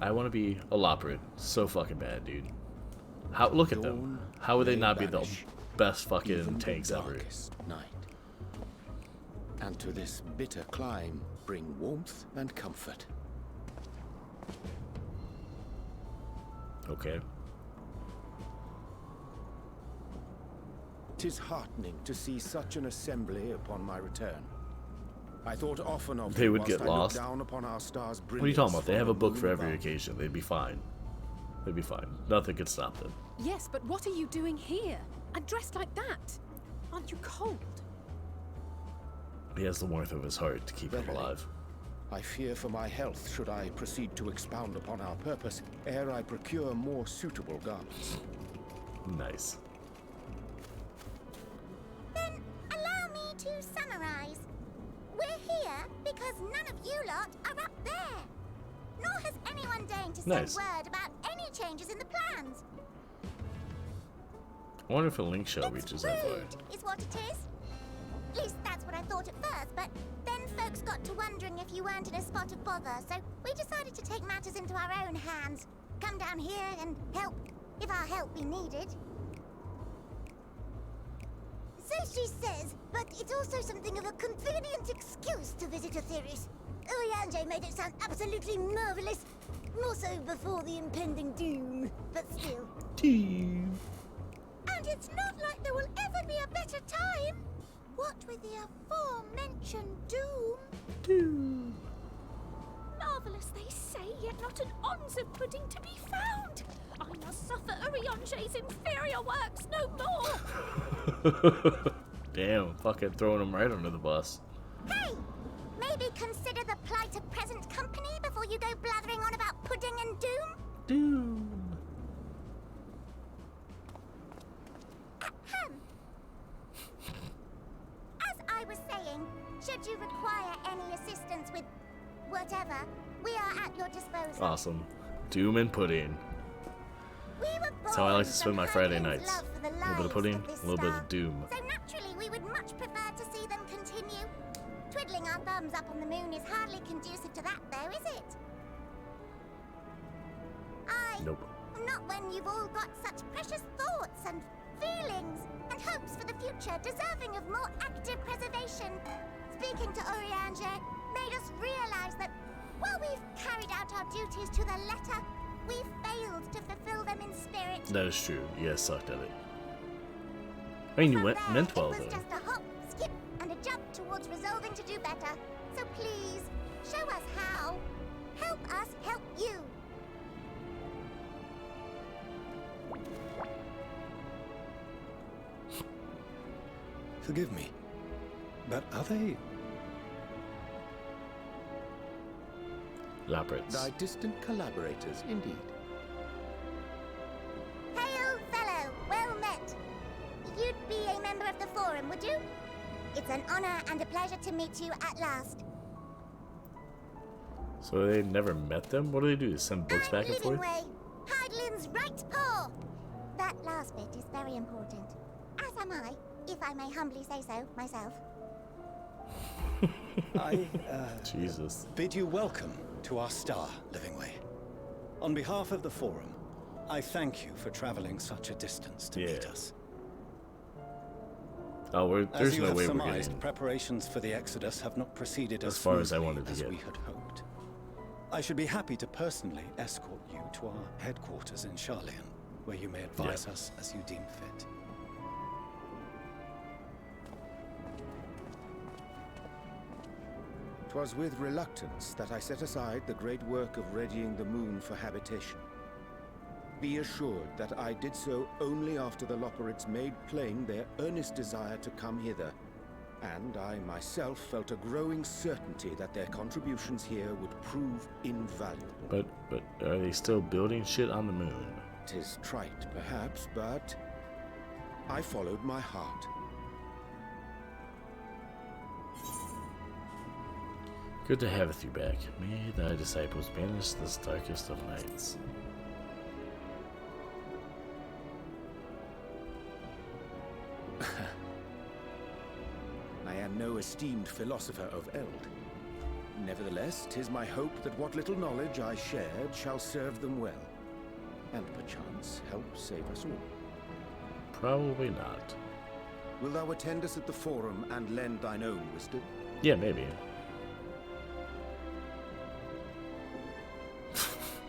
I want to be a Loppert so fucking bad, dude. How look at them? How would they not be the best fucking tanks ever? Night. And to this bitter climb bring warmth and comfort. Okay. 'Tis heartening to see such an assembly upon my return. I thought often of They you would whilst get I looked lost. down upon our star's What are you talking about? brilliance They have from a the book moon for every above. occasion. They'd be fine. They'd be fine. Nothing could stop them. Yes, but what are you doing here? And dressed like that? Aren't you cold? He has the warmth of his heart to keep him Verily. alive. I fear for my health should I proceed to expound upon our purpose ere I procure more suitable garments. Nice. Then allow me to summarize. We're here because none of you lot are up there. Nor has anyone deigned to say Nice. word about any changes in the plans. I wonder if a link show reaches that far. Rude is what it is. At least that's what I thought at first, but then folks got to wondering if you weren't in a spot of bother, so we decided to take matters into our own hands. Come down here and help, if our help be needed. So she says, but it's also something of a convenient excuse to visit Atheris. Oriange made it sound absolutely marvelous. More so before the impending doom, but still. Team. And it's not like there will ever be a better time. What with the aforementioned doom? Doom. Marvellous, they say, yet not an ounce of pudding to be found. I must suffer Oriange's inferior works no more. Damn, fucking throwing him right under the bus. Hey! Maybe consider the plight of present company before you go blathering on about pudding and doom? Doom. Ahem. As I was saying, should you require any assistance with whatever, we are at your disposal. Awesome. Doom and pudding. We were That's how I like to born spend my from Friday Hadlin's nights. love for the A little bit of lives pudding, this a little bit star. of doom. So naturally, we would much prefer to see them continue. Twiddling our thumbs up on the moon is hardly conducive to that, though, is it? Nope. Not when you've all got such precious thoughts and feelings and hopes for the future deserving of more active preservation. Speaking to Oriange made us realize that while we've carried out our duties to the letter, we've failed to fulfill them in spirit. That is true. You guys sucked at it. I mean, you meant well, It was though. just a hop, skip, and a jump towards resolving to do better. So please, show us how. Help us help you. Forgive me, but are they... Lopperts. Thy distant collaborators, indeed. Hail, fellow. Well met. You'd be a member of the Forum, would you? It's an honor and a pleasure to meet you at last. So they never met them? What do they do? Send books back and forth? Way. Hydlin's right paw. That last bit is very important. As am I, if I may humbly say so myself. I, Jesus. bid you welcome to our star, Livingway. On behalf of the Forum, I thank you for traveling such a distance to meet us. Oh, As there's you no have way we're surmised, getting preparations for the Exodus have not proceeded as far as I smoothly wanted to as get. we had hoped. I should be happy to personally escort you to our headquarters in Charlian, where you may advise us as you deem fit. 'Twas with reluctance that I set aside the great work of readying the moon for habitation. Be assured that I did so only after the Lopperids made plain their earnest desire to come hither, and I myself felt a growing certainty that their contributions here would prove invaluable. But are they still building shit on the moon? 'Tis trite, perhaps, but I followed my heart. Good to have you back. May thy disciples banish this darkest of nights. I am no esteemed philosopher of Eld. Nevertheless, 'tis my hope that what little knowledge I shared shall serve them well, and perchance help save us all. Probably not. Will thou attend us at the forum and lend thine own wisdom? Yeah, maybe.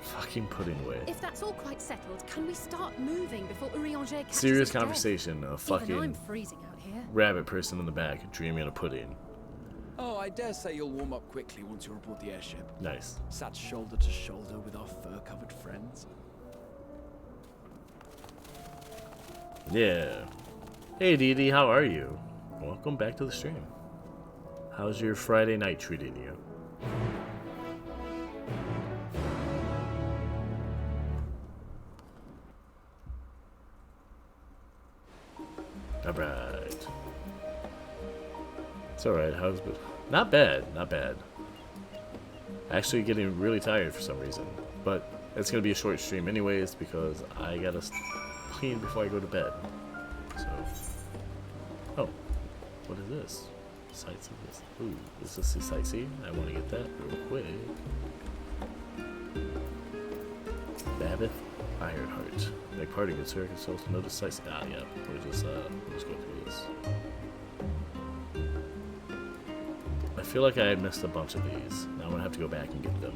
Fucking pudding away. If that's all quite settled, can we start moving before Urianger catches Serious his death? conversation. A Even fucking I'm freezing out here. rabbit person in the back dreaming of pudding. Oh, I dare say you'll warm up quickly once you're aboard the airship. Nice. Sat shoulder to shoulder with our fur-covered friends. Yeah. Hey, Dee, how are you? Welcome back to the stream. How's your Friday night treating you? Alright. It's alright. How's it? Not bad. Not bad. Actually getting really tired for some reason. But it's going to be a short stream anyways because I got to clean before I go to bed. So. Oh. What is this? Sights of this. Ooh. Is this the sightsee? I want to get that real quick. Babbitt Ironheart. Make party good sir. I can also notice sights. Ah, yeah. We'll just go through this. I feel like I missed a bunch of these. Now I'm gonna have to go back and get them.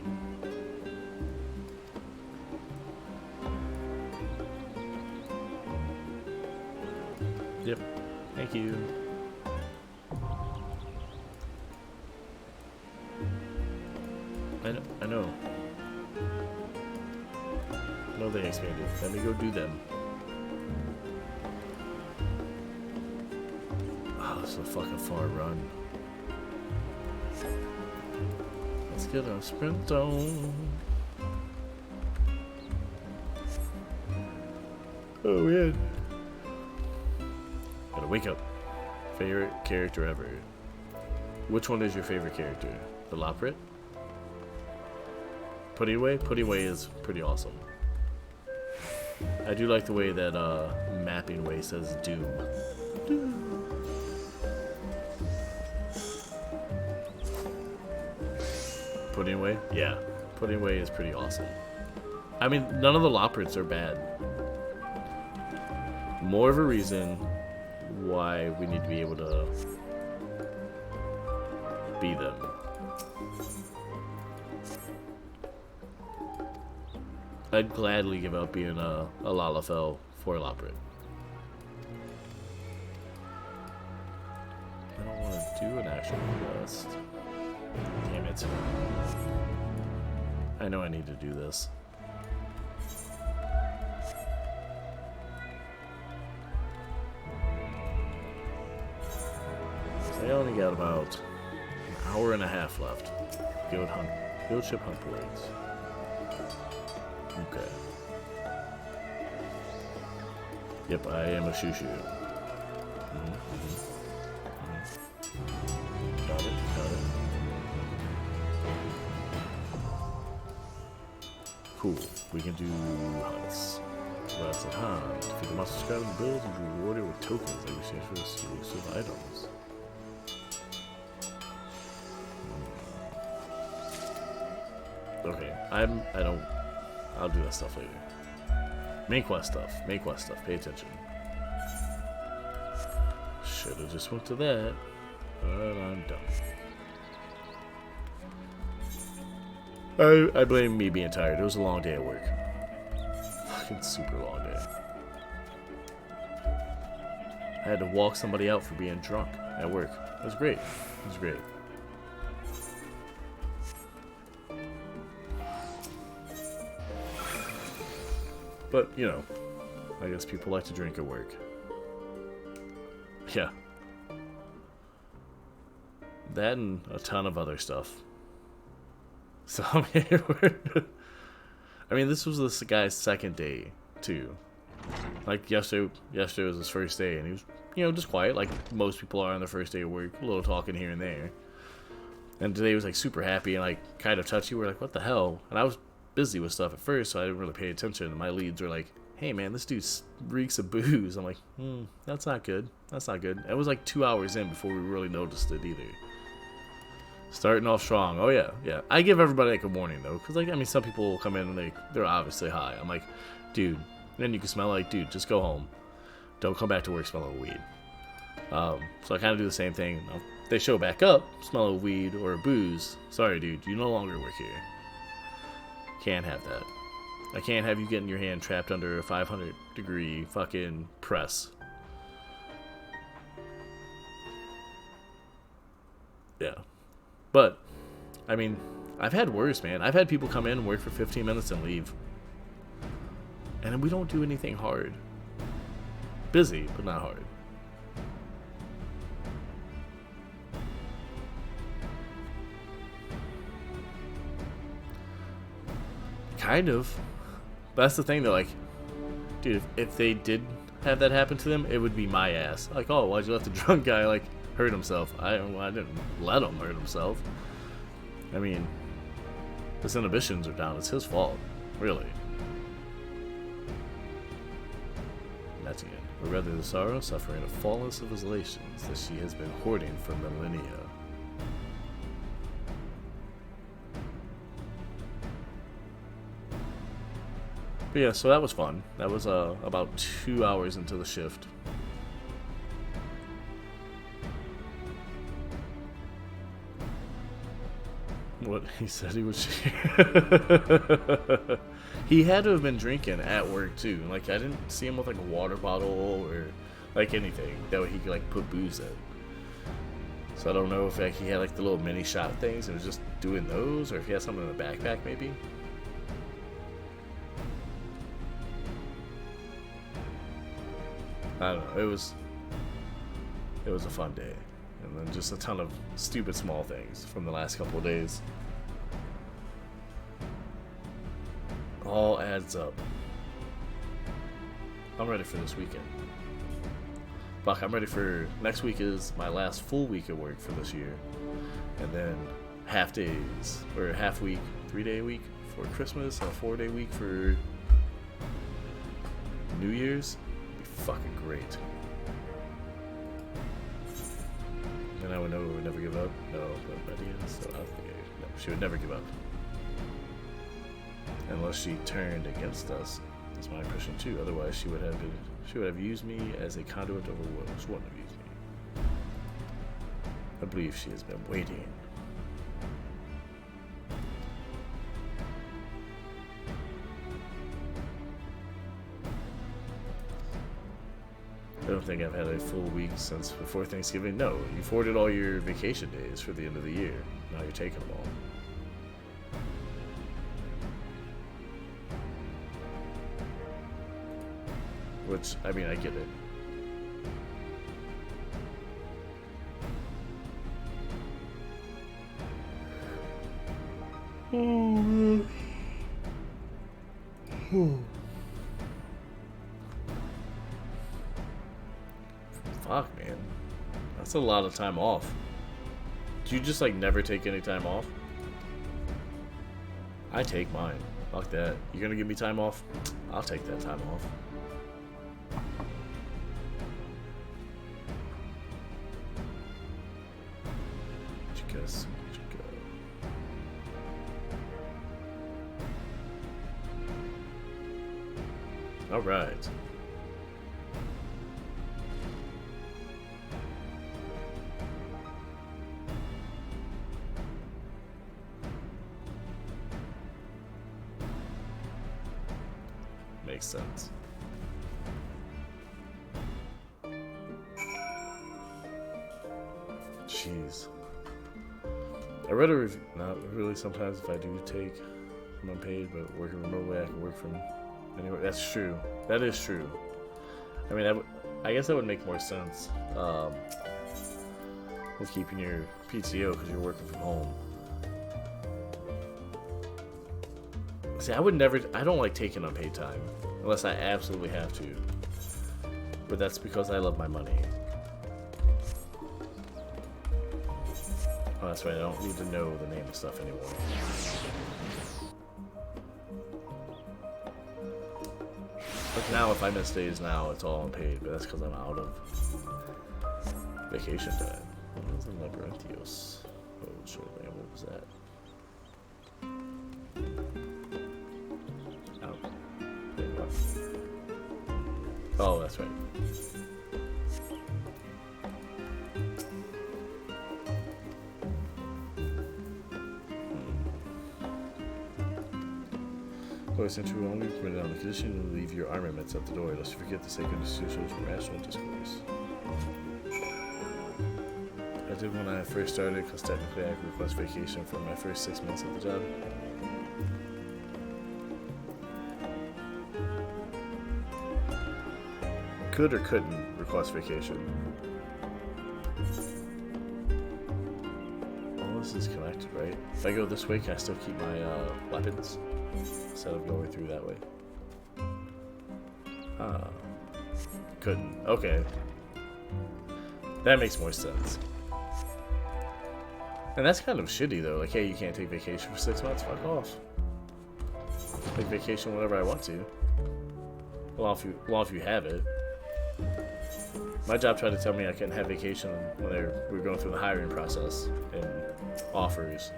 Yep. Thank you. I know. No, they expanded. Let me go do them. Oh, this is a fucking far run. Let's get a sprint on. Oh, man. Gotta wake up. Favorite character ever. Which one is your favorite character? The Loprit? Puddingway? Puddingway is pretty awesome. I do like the way that Mapping Way says Doom. Puddingway? Yeah. Puddingway is pretty awesome. I mean, none of the Loprits are bad. More of a reason why we need to be able to be them. I'd gladly give up being a Lalafell for a Loprit. I don't want to do an actual quest. Damn it. I know I need to do this. So I only got about an hour and a half left. Guild ship hunt boards. Okay. Yep, I am a shoo-shoo. Got it, got it. Cool, we can do hunts. Rats at hand. Defeat the monster scout in the build and be rewarded with tokens that you exchange for exclusive items. Okay, I'll do that stuff later. Main quest stuff. Main quest stuff. Pay attention. Should've just went to that. But I'm dumb. I blame me being tired. It was a long day at work. Fucking super long day. I had to walk somebody out for being drunk at work. It was great. It was great. But, you know, I guess people like to drink at work. Yeah. That and a ton of other stuff. So, I mean, this was this guy's second day, too. Like, yesterday was his first day, and he was, you know, just quiet, like most people are on their first day of work. A little talking here and there. And today was, like, super happy and, like, kind of touchy. We're like, what the hell? And I was busy with stuff at first, so I didn't really pay attention. And my leads were like, hey man, this dude reeks of booze. I'm like, that's not good. That's not good. It was like 2 hours in before we really noticed it either. Starting off strong. Oh yeah, yeah. I give everybody like a warning though, because like I mean, some people will come in and they're obviously high. I'm like, dude. Then you can smell like, dude, just go home. Don't come back to work smelling weed. So I kind of do the same thing. If they show back up, smell of weed or booze. Sorry, dude, you no longer work here. Can't have that. I can't have you getting your hand trapped under a 500-degree fucking press. Yeah. But, I mean, I've had worse, man. I've had people come in, work for 15 minutes, and leave. And we don't do anything hard. Busy, but not hard. Kind of. That's the thing, though, like, dude, if they did have that happen to them, it would be my ass. Like, oh, why'd you let the drunk guy, like, hurt himself? I didn't let him hurt himself. I mean, his inhibitions are down. It's his fault, really. That's again. Or rather, the sorrow, suffering, and fallen civilizations that she has been hoarding for millennia. But yeah, so that was fun. That was about 2 hours into the shift. What he said he was. He had to have been drinking at work too. Like I didn't see him with like a water bottle or like anything that he could like put booze in. So I don't know if like he had like the little mini shot things and was just doing those, or if he had something in the backpack maybe. I don't know. It was a fun day, and then just a ton of stupid small things from the last couple of days. All adds up. I'm ready for this weekend. Fuck, I'm ready for next week. Is my last full week of work for this year, and then half days or half week, 3-day week for Christmas, and a 4-day week for New Year's. It'd be fucking great. Then I would know we would never give up. No, but Betty is. So I think no, she would never give up. Unless she turned against us. That's my impression too. Otherwise, she would have used me as a conduit of her will. She wouldn't have used me. I believe she has been waiting. I don't think I've had a full week since before Thanksgiving. No, you forwarded all your vacation days for the end of the year. Now you're taking them all. Which, I mean, I get it. Oh, man. Oh. Fuck, man. That's a lot of time off. Do you just, like, never take any time off? I take mine. Fuck that. You're gonna give me time off? I'll take that time off. All right. Makes sense. Jeez. I read a review. Not really. Sometimes if I do take some unpaid, but working remotely, I can work from anywhere. That's true. That is true. I mean, I guess that would make more sense with keeping your PTO because you're working from home. See, I would never. I don't like taking unpaid time unless I absolutely have to. But that's because I love my money. Oh, that's right. I don't need to know the name of stuff anymore. Like now, if I miss days now, it's all unpaid, but that's because I'm out of vacation time. What is the Labyrinthios? Oh Short man, what was that? Oh. Wait, what? Oh, that's right. Voice entry will only be permitted on the condition to leave your armaments at the door, lest you forget the sacred institutions of rational discourse. I did when I first started, because technically I could request vacation for my first 6 months at the job. Could or couldn't request vacation. All this is connected, right? If I go this way, can I still keep my weapons? Instead of going through that way. Couldn't. Okay. That makes more sense. And that's kind of shitty though. Like, hey, you can't take vacation for 6 months? Fuck off. Take vacation whenever I want to. Well, if you have it. My job tried to tell me I couldn't have vacation when we were going through the hiring process and offers.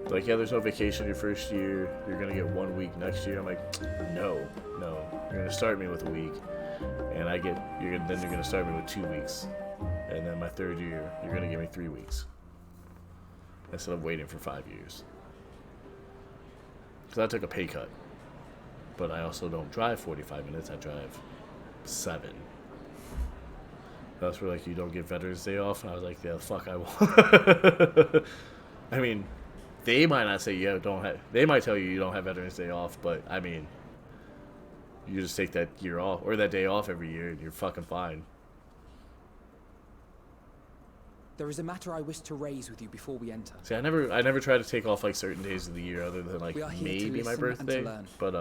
Like, yeah, there's no vacation your first year. You're gonna get 1 week next year. I'm like, no. You're gonna start me with a week, and then you're gonna start me with 2 weeks, and then my third year, you're gonna give me 3 weeks instead of waiting for 5 years. Because I took a pay cut, but I also don't drive 45 minutes. I drive 7. That's where, like, you don't get Veterans Day off, and I was like, yeah, fuck, I will. I mean, they might not say they might tell you don't have Veterans Day off, but I mean, you just take that year off or that day off every year and you're fucking fine. There is a matter I wish to raise with you before we enter. See, I never try to take off like certain days of the year other than like maybe my birthday. But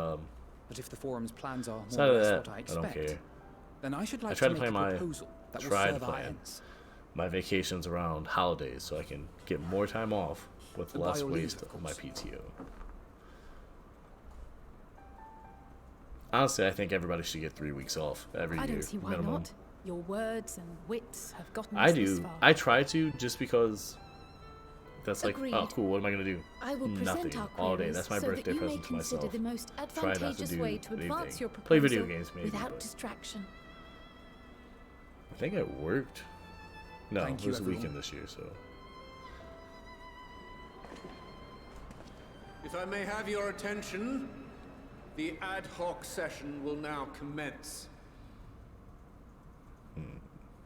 if the forum's plans are more or less what I expect, I don't care. then I should like to make play a my proposal that will serve our ends. My vacations around holidays so I can get more time off with less waste of my PTO. Honestly, I think everybody should get 3 weeks off every year. I don't see why minimum. not. Your words and wits have gotten us this far. I try to just because that's Agreed. Like, oh cool, what am I gonna do? I will Nothing present our all day. That's my birthday present to myself. The most Try not to advantageous do way to advance anything. your Play proposal video games maybe. without But distraction. I think it worked. No, Thank it you, was a everyone. weekend this year, so. If I may have your attention, the ad hoc session will now commence.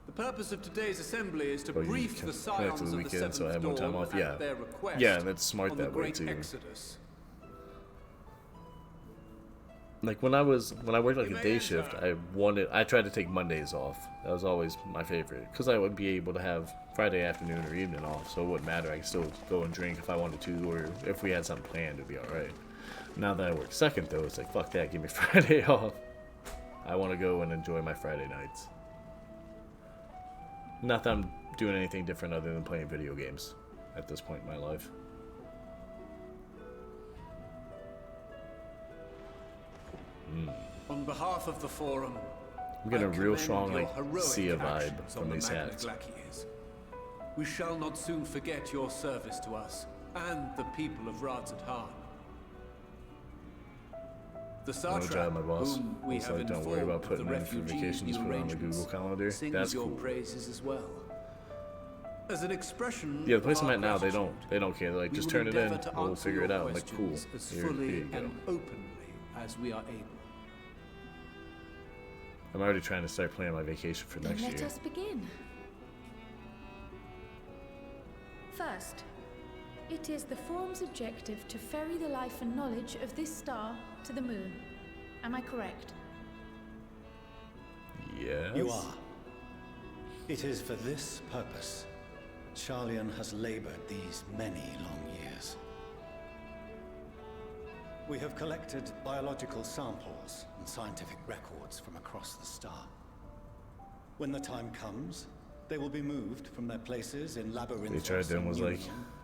The purpose of today's assembly is to brief the scions of the weekend, Seventh so I have more time Dawn off. at their request Yeah, and that's smart on the that way Great too. Exodus. Like when I worked like a day shift, I tried to take Mondays off. That was always my favorite because I would be able to have Friday afternoon or evening off, so it wouldn't matter. I could still go and drink if I wanted to, or if we had something planned, it'd be all right. Now that I work second though, it's like fuck that, give me Friday off. I want to go and enjoy my Friday nights. Not that I'm doing anything different other than playing video games at this point in my life. On behalf of the Forum, I'm getting a real commend strong your like heroic Sia vibe actions from on the these Magna hats. Glaciers. We shall not soon forget your service to us and the people of Radz-at-Han. The No Satrap, job, my boss. whom we It's have like, don't informed worry about of the putting in for refugees' vacation, just new put it on the arrangements, Google Calendar. sings That's your cool. praises as well. As an expression Yeah, the place of I'm our at now, they gratitude, don't care. They're like, we just will turn it in, endeavor to we'll answer figure it your out. I'm like, cool. questions as Here fully you go. and openly as we are able. I'm already trying to start planning my vacation for Then next let year. us begin. First, it is the Forum's objective to ferry the life and knowledge of this star to the moon. Am I correct? Yes. You are. It is for this purpose Charlian has labored these many long years. We have collected biological samples and scientific records from across the star. When the time comes, they will be moved from their places in Labyrinth. They tried them was like,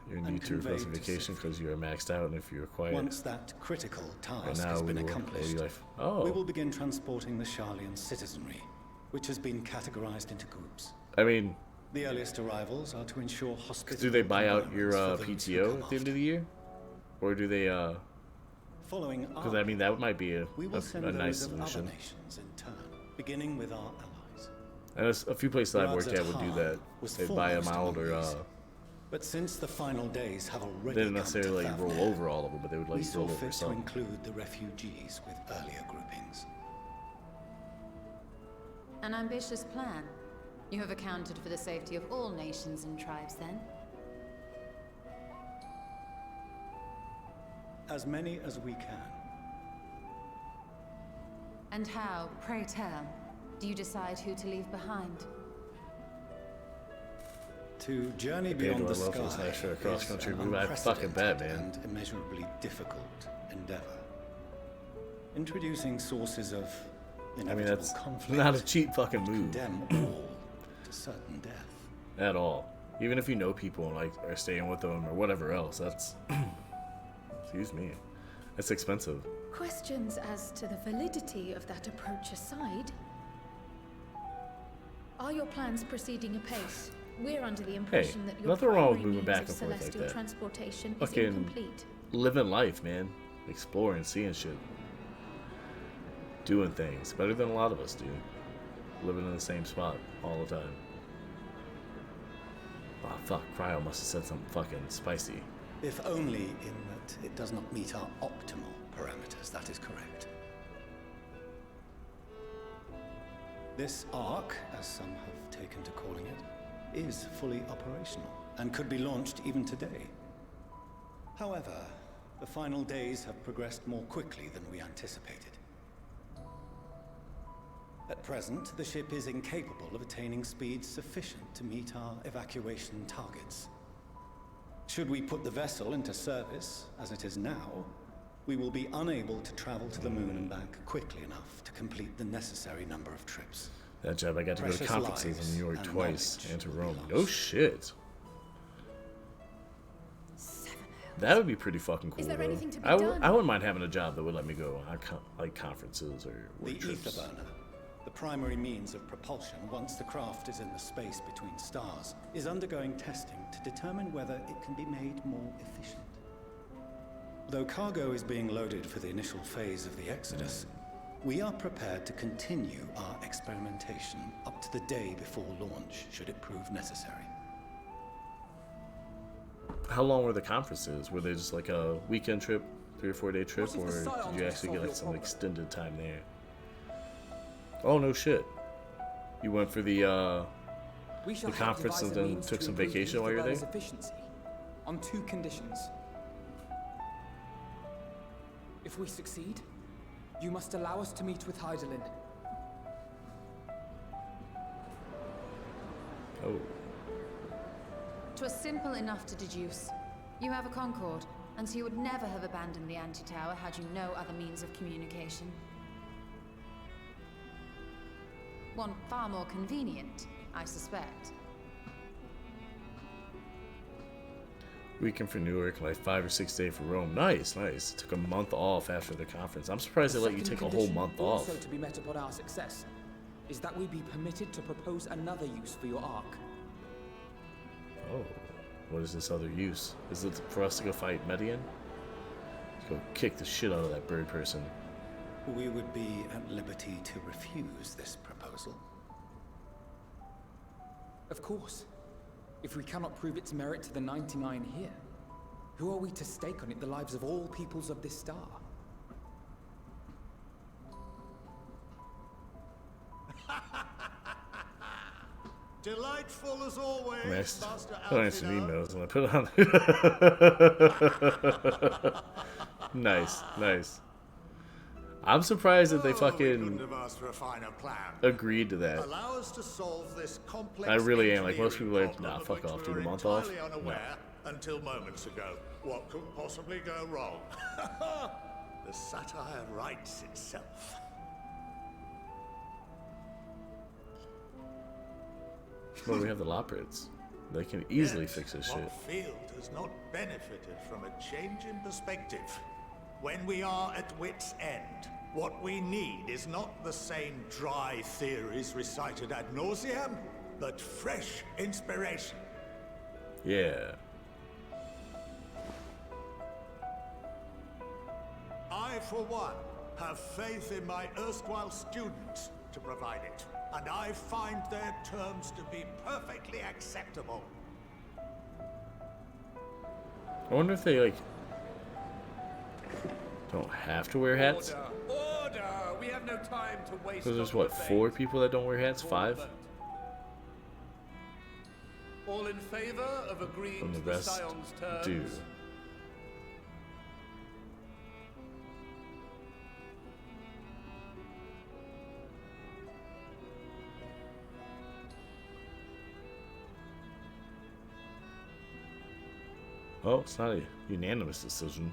you need to request a vacation because you are maxed out and if you're quiet. Once that critical task And now has been we will accomplished, maybe like, oh. we will begin transporting the Charlian citizenry, which has been categorized into groups. I mean, The earliest arrivals are to ensure hospitable. Do they buy out your environments for those who PTO come at the end after. of the year, or do they? Following Because I mean that might be a nice of solution. other nations in turn, beginning with our allies. And there's a few places I've worked at would do that. Was They buy them foremost out, among or these. But since the final days have already they didn't come to necessarily roll Thavnair, over all of them, but they would we like saw roll over fit to some. include the refugees with earlier groupings. An ambitious plan. You have accounted for the safety of all nations and tribes, then? As many as we can. And how, pray tell, do you decide who to leave behind? To journey They paid beyond a the little for sky this extra cross-country is move. an I fucking bet, man. and immeasurably difficult endeavor. Introducing sources of I mean, inevitable that's conflict not a cheap fucking move condemn all to certain death. at all. Even if you know people and like are staying with them or whatever else, that's excuse me, it's expensive. Questions as to the validity of that approach aside, are your plans proceeding apace? We're under the impression that your nothing wrong with primary moving means back of and forth like celestial that. transportation is Fucking incomplete. living life, man. Exploring, seeing shit. Doing things. Better than a lot of us do. Living in the same spot all the time. Oh, fuck. Cryo must have said something fucking spicy. If only in that it does not meet our optimal parameters, that is correct. This arc, as some have taken to calling it, is fully operational and could be launched even today. However, the final days have progressed more quickly than we anticipated. At present, the ship is incapable of attaining speeds sufficient to meet our evacuation targets. Should we put the vessel into service, as it is now, we will be unable to travel to the moon and back quickly enough to complete the necessary number of trips. That job, I got to go to Precious conferences lives in New York and twice knowledge and to will be Rome. lost. No shit. That would be pretty fucking cool. Is there though. anything to be I done? wouldn't mind having a job that would let me go on like conferences or The work trips. ether burner, the primary means of propulsion once the craft is in the space between stars, is undergoing testing to determine whether it can be made more efficient. Though cargo is being loaded for the initial phase of the Exodus, we are prepared to continue our experimentation up to the day before launch, should it prove necessary. How long were the conferences? Were they just like a weekend trip, 3 or 4 day trip, What if the or Scions did you actually solve get like your some problem? extended time there? Oh no shit! You went for the We shall have conference and devised a then means took to some improve the vacation while you were Etherburner's there? efficiency, on 2 conditions. If we succeed, you must allow us to meet with Hydaelyn. Oh. 'Twas simple enough to deduce. You have a Concord, and so you would never have abandoned the anti-tower had you no other means of communication. One far more convenient, I suspect. Weekend for Newark, like 5 or 6 days for Rome. Nice, nice. Took a month off after the conference. I'm surprised they let you take a whole month off. Also to be met upon our success, is that we be permitted to propose another use for your ark. Oh, what is this other use? Is it for us to go fight Median? Go kick the shit out of that bird person. We would be at liberty to refuse this proposal. Of course. If we cannot prove its merit to the 99 here, who are we to stake on it the lives of all peoples of this star? Delightful as always, Next. Master I'll answer the Alfino. emails when I put it on. Nice, nice. I'm surprised that they Oh, we couldn't fucking have asked for a finer plan. agreed to that. Allow us to solve this complex I really am. Like, most engineering people are like, problem nah, fuck of off, which do we the were month off. entirely unaware until moments ago. What could possibly go wrong? The satire writes itself. Well, we have the Loprits. They can easily Yes, fix this what shit. field has not benefited from a change in perspective? When we are at wit's end, what we need is not the same dry theories recited ad nauseam, but fresh inspiration. Yeah. I, for one, have faith in my erstwhile students to provide it, and I find their terms to be perfectly acceptable. I wonder if they, like, don't have to wear hats? Order! We have no time to waste. Because there's, what, 4 people that don't wear hats? 5? All in favor of agreeing And to the the rest Scion's terms? do. Oh, it's not a unanimous decision.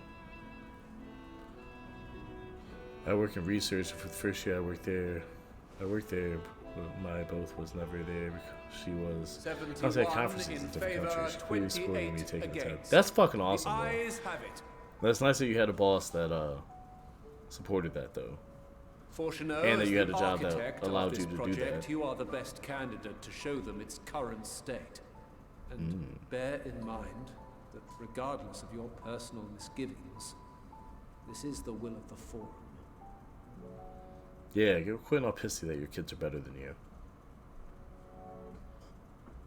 I work in research. For the first year I worked there, but my both was never there because she was constantly at conferences in different countries. Really supporting me taking the time. That's fucking awesome, though. That's nice that you had a boss that supported that, though. And that you had a job that allowed you to do that. You are the best candidate to show them its current state. And bear in mind that regardless of your personal misgivings, this is the will of the Forum. Yeah, you're quite all pissy that your kids are better than you.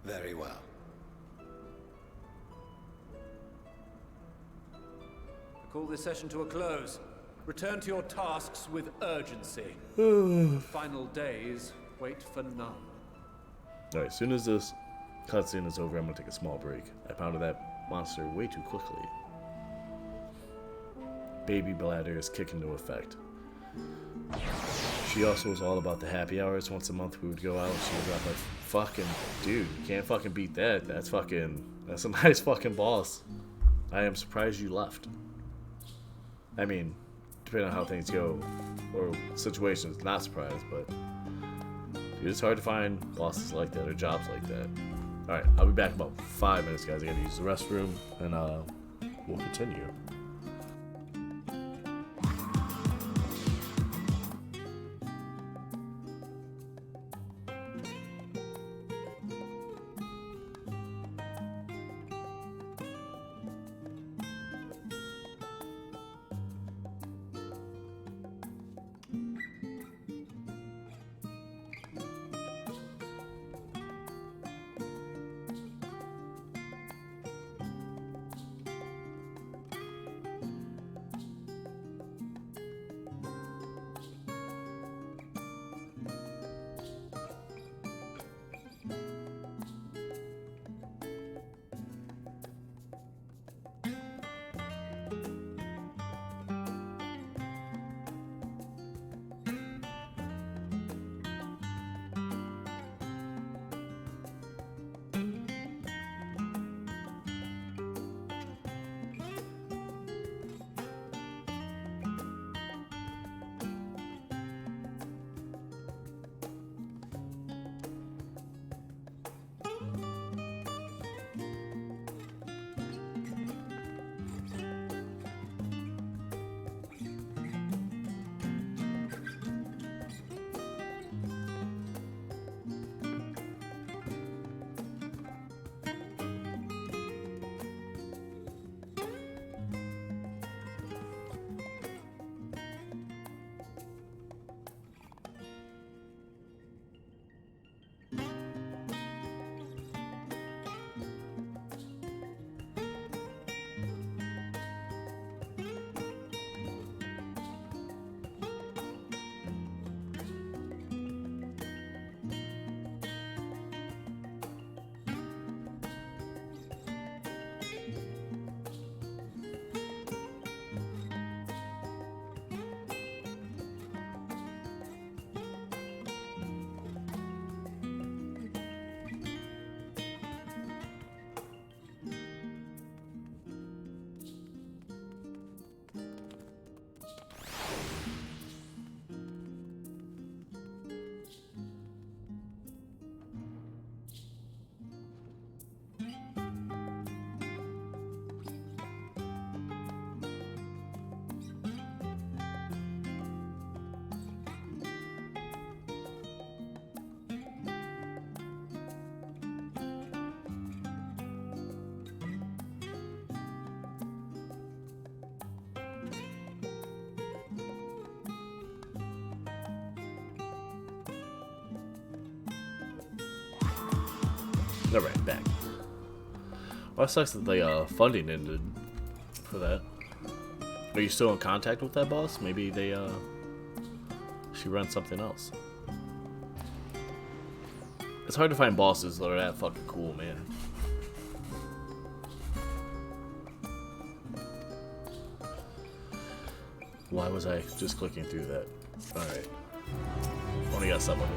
Very well. I call this session to a close. Return to your tasks with urgency. Final days wait for none. Alright, as soon as this cutscene is over, I'm gonna take a small break. I pounded that monster way too quickly. Baby bladder is kicking into effect. She also was all about the happy hours. Once a month we would go out. She was like, fucking, dude, you can't fucking beat that. That's a nice fucking boss. I am surprised you left. I mean, depending on how things go, or situations, not surprised, but dude, it's hard to find bosses like that or jobs like that. Alright, I'll be back in about 5 minutes, guys. I gotta use the restroom, and we'll continue. Alright, back. Well, it sucks that the funding ended for that. Are you still in contact with that boss? Maybe they, she runs something else. It's hard to find bosses that are that fucking cool, man. Why was I just clicking through that? Alright. Only got some of it.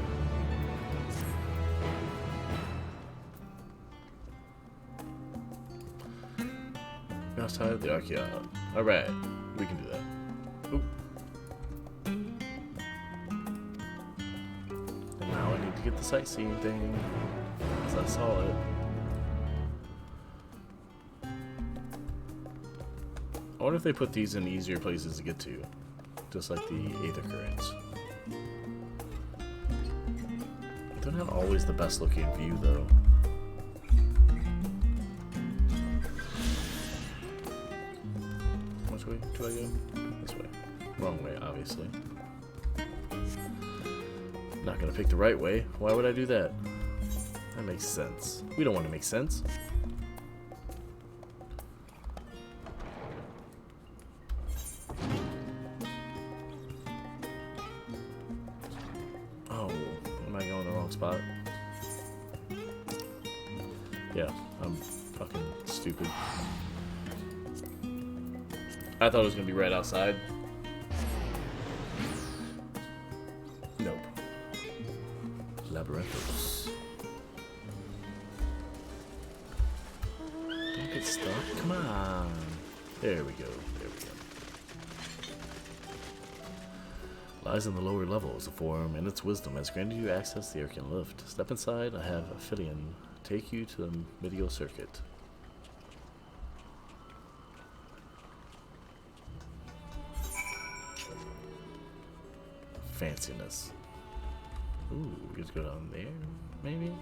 Outside of the Archaeon. Alright, we can do that. Oop. And now I need to get the sightseeing thing. Because I saw it. I wonder if they put these in easier places to get to. Just like the Aether Currents. They're not always the best looking view though. Which way do I go? This way. Wrong way, obviously. Not gonna pick the right way. Why would I do that? That makes sense. We don't want to make sense. Oh, am I going the wrong spot? Yeah, I'm fucking stupid. I thought it was gonna be right outside. Nope. Labyrinthos. Don't get stuck. Come on. There we go. There we go. Lies in the lower levels. The form and its wisdom has granted you access to the Arcane Lift. Step inside. I have Ophidian take you to the medial circuit. Fanciness. Ooh, we get to go down there, maybe?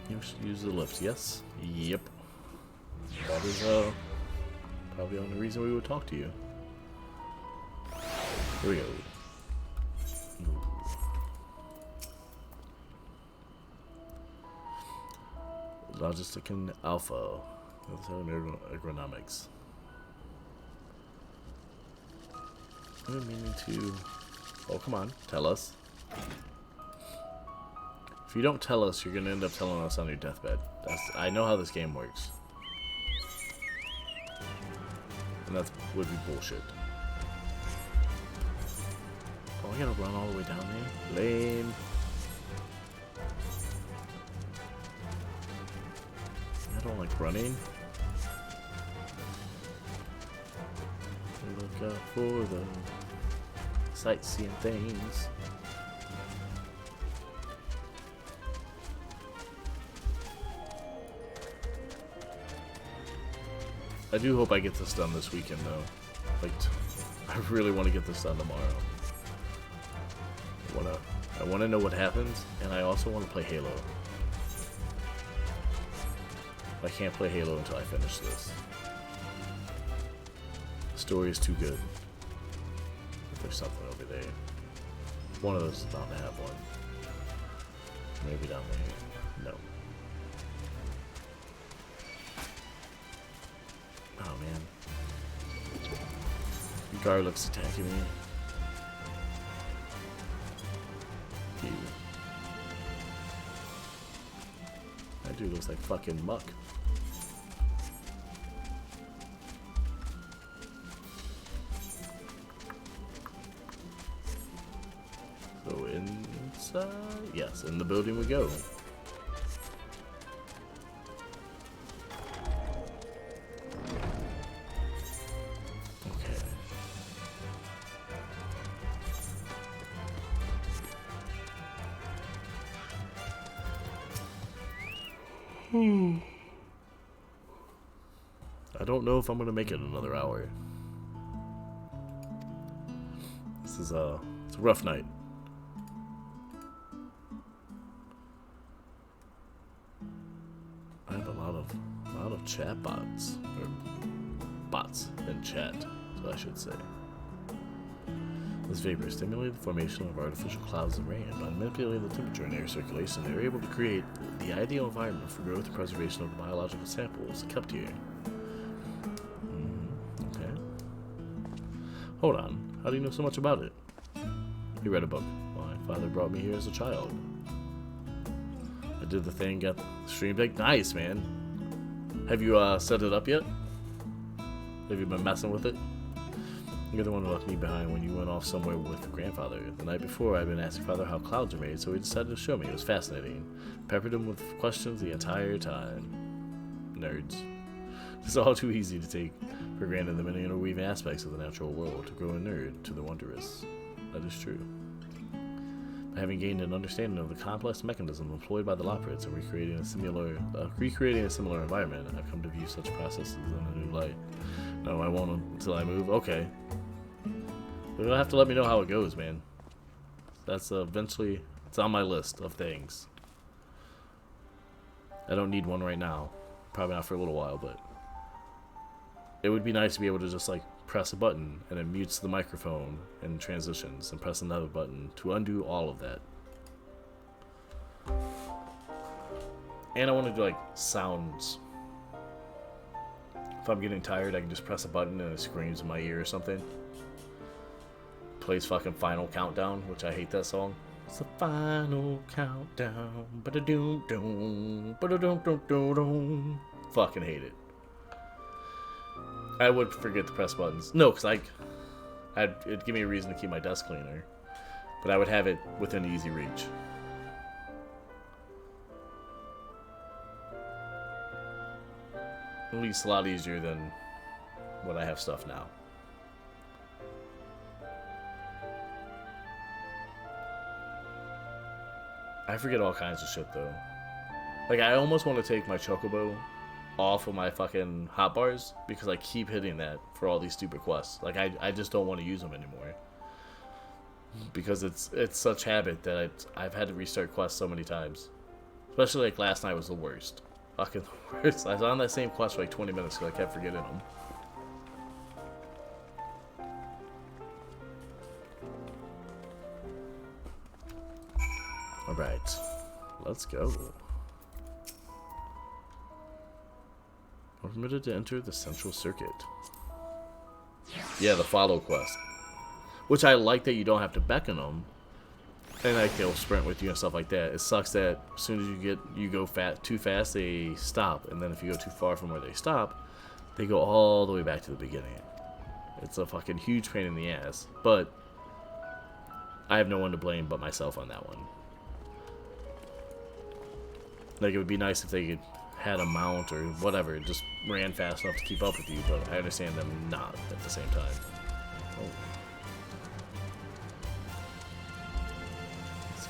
You should use the lifts, yes? Yep. That is, probably the only reason we would talk to you. Here we go. Ooh. Logistic and Alpha. Agronomics. I'm meaning to... Oh, come on. Tell us. If you don't tell us, you're going to end up telling us on your deathbed. I know how this game works. And that would be bullshit. Oh, I gotta run all the way down there? Lame. I don't like running. Look out for the sightseeing things. I do hope I get this done this weekend though. Like, I really want to get this done tomorrow. I want to know what happens, and I also want to play Halo. I can't play Halo until I finish this. The story is too good. If there's something over there. One of those is bound to have one. Maybe down there. No. Oh man. Garlic's attacking me. Ew. That dude looks like fucking muck. So inside? Yes, in the building we go. I don't know if I'm gonna make it another hour. This is it's a rough night. I have a lot of chat bots or bots in chat. So I should say. This vapor stimulated the formation of artificial clouds of rain. By manipulating the temperature and air circulation, they were able to create the ideal environment for growth and preservation of the biological samples kept here. Okay. Hold on. How do you know so much about it? You read a book. My father brought me here as a child. I did the thing, got the stream deck. Nice, man. Have you set it up yet? Have you been messing with it? You're the one who left me behind when you went off somewhere with your grandfather. The night before, I'd been asking Father how clouds are made, so he decided to show me. It was fascinating. Peppered him with questions the entire time. Nerds. It's all too easy to take for granted the many interweaving aspects of the natural world, to grow a nerd to the wondrous. That is true. By having gained an understanding of the complex mechanism employed by the Loporrits and recreating a similar environment, I've come to view such processes in a new light. No, I won't until I move. Okay. You're gonna have to let me know how it goes, man. That's eventually, it's on my list of things. I don't need one right now. Probably not for a little while, but it would be nice to be able to just like press a button and it mutes the microphone and transitions, and press another button to undo all of that. And I want to do like sounds. If I'm getting tired, I can just press a button and it screams in my ear or something. Plays fucking Final Countdown, which I hate that song. It's the final countdown. Ba-da-doom-doom. Ba-da-doom-doom-doom. Fucking hate it. I would forget to press buttons. No, because it'd give me a reason to keep my desk cleaner. But I would have it within easy reach. At least a lot easier than when I have stuff now. I forget all kinds of shit though. Like I almost want to take my chocobo off of my fucking hotbars because I keep hitting that for all these stupid quests. Like I just don't want to use them anymore. Because it's such habit that I've had to restart quests so many times. Especially like last night was the worst. Fucking the worst. I was on that same quest for like 20 minutes because I kept forgetting them. Alright. Let's go. We're permitted to enter the central circuit. Yeah, the follow quest. Which I like that you don't have to beckon them. And like they'll sprint with you and stuff like that. It sucks that as soon as you go too fast, they stop, and then if you go too far from where they stop, they go all the way back to the beginning. It's a fucking huge pain in the ass, but I have no one to blame but myself on that one. Like it would be nice if they could had a mount or whatever, just ran fast enough to keep up with you, but I understand them not at the same time. Oh.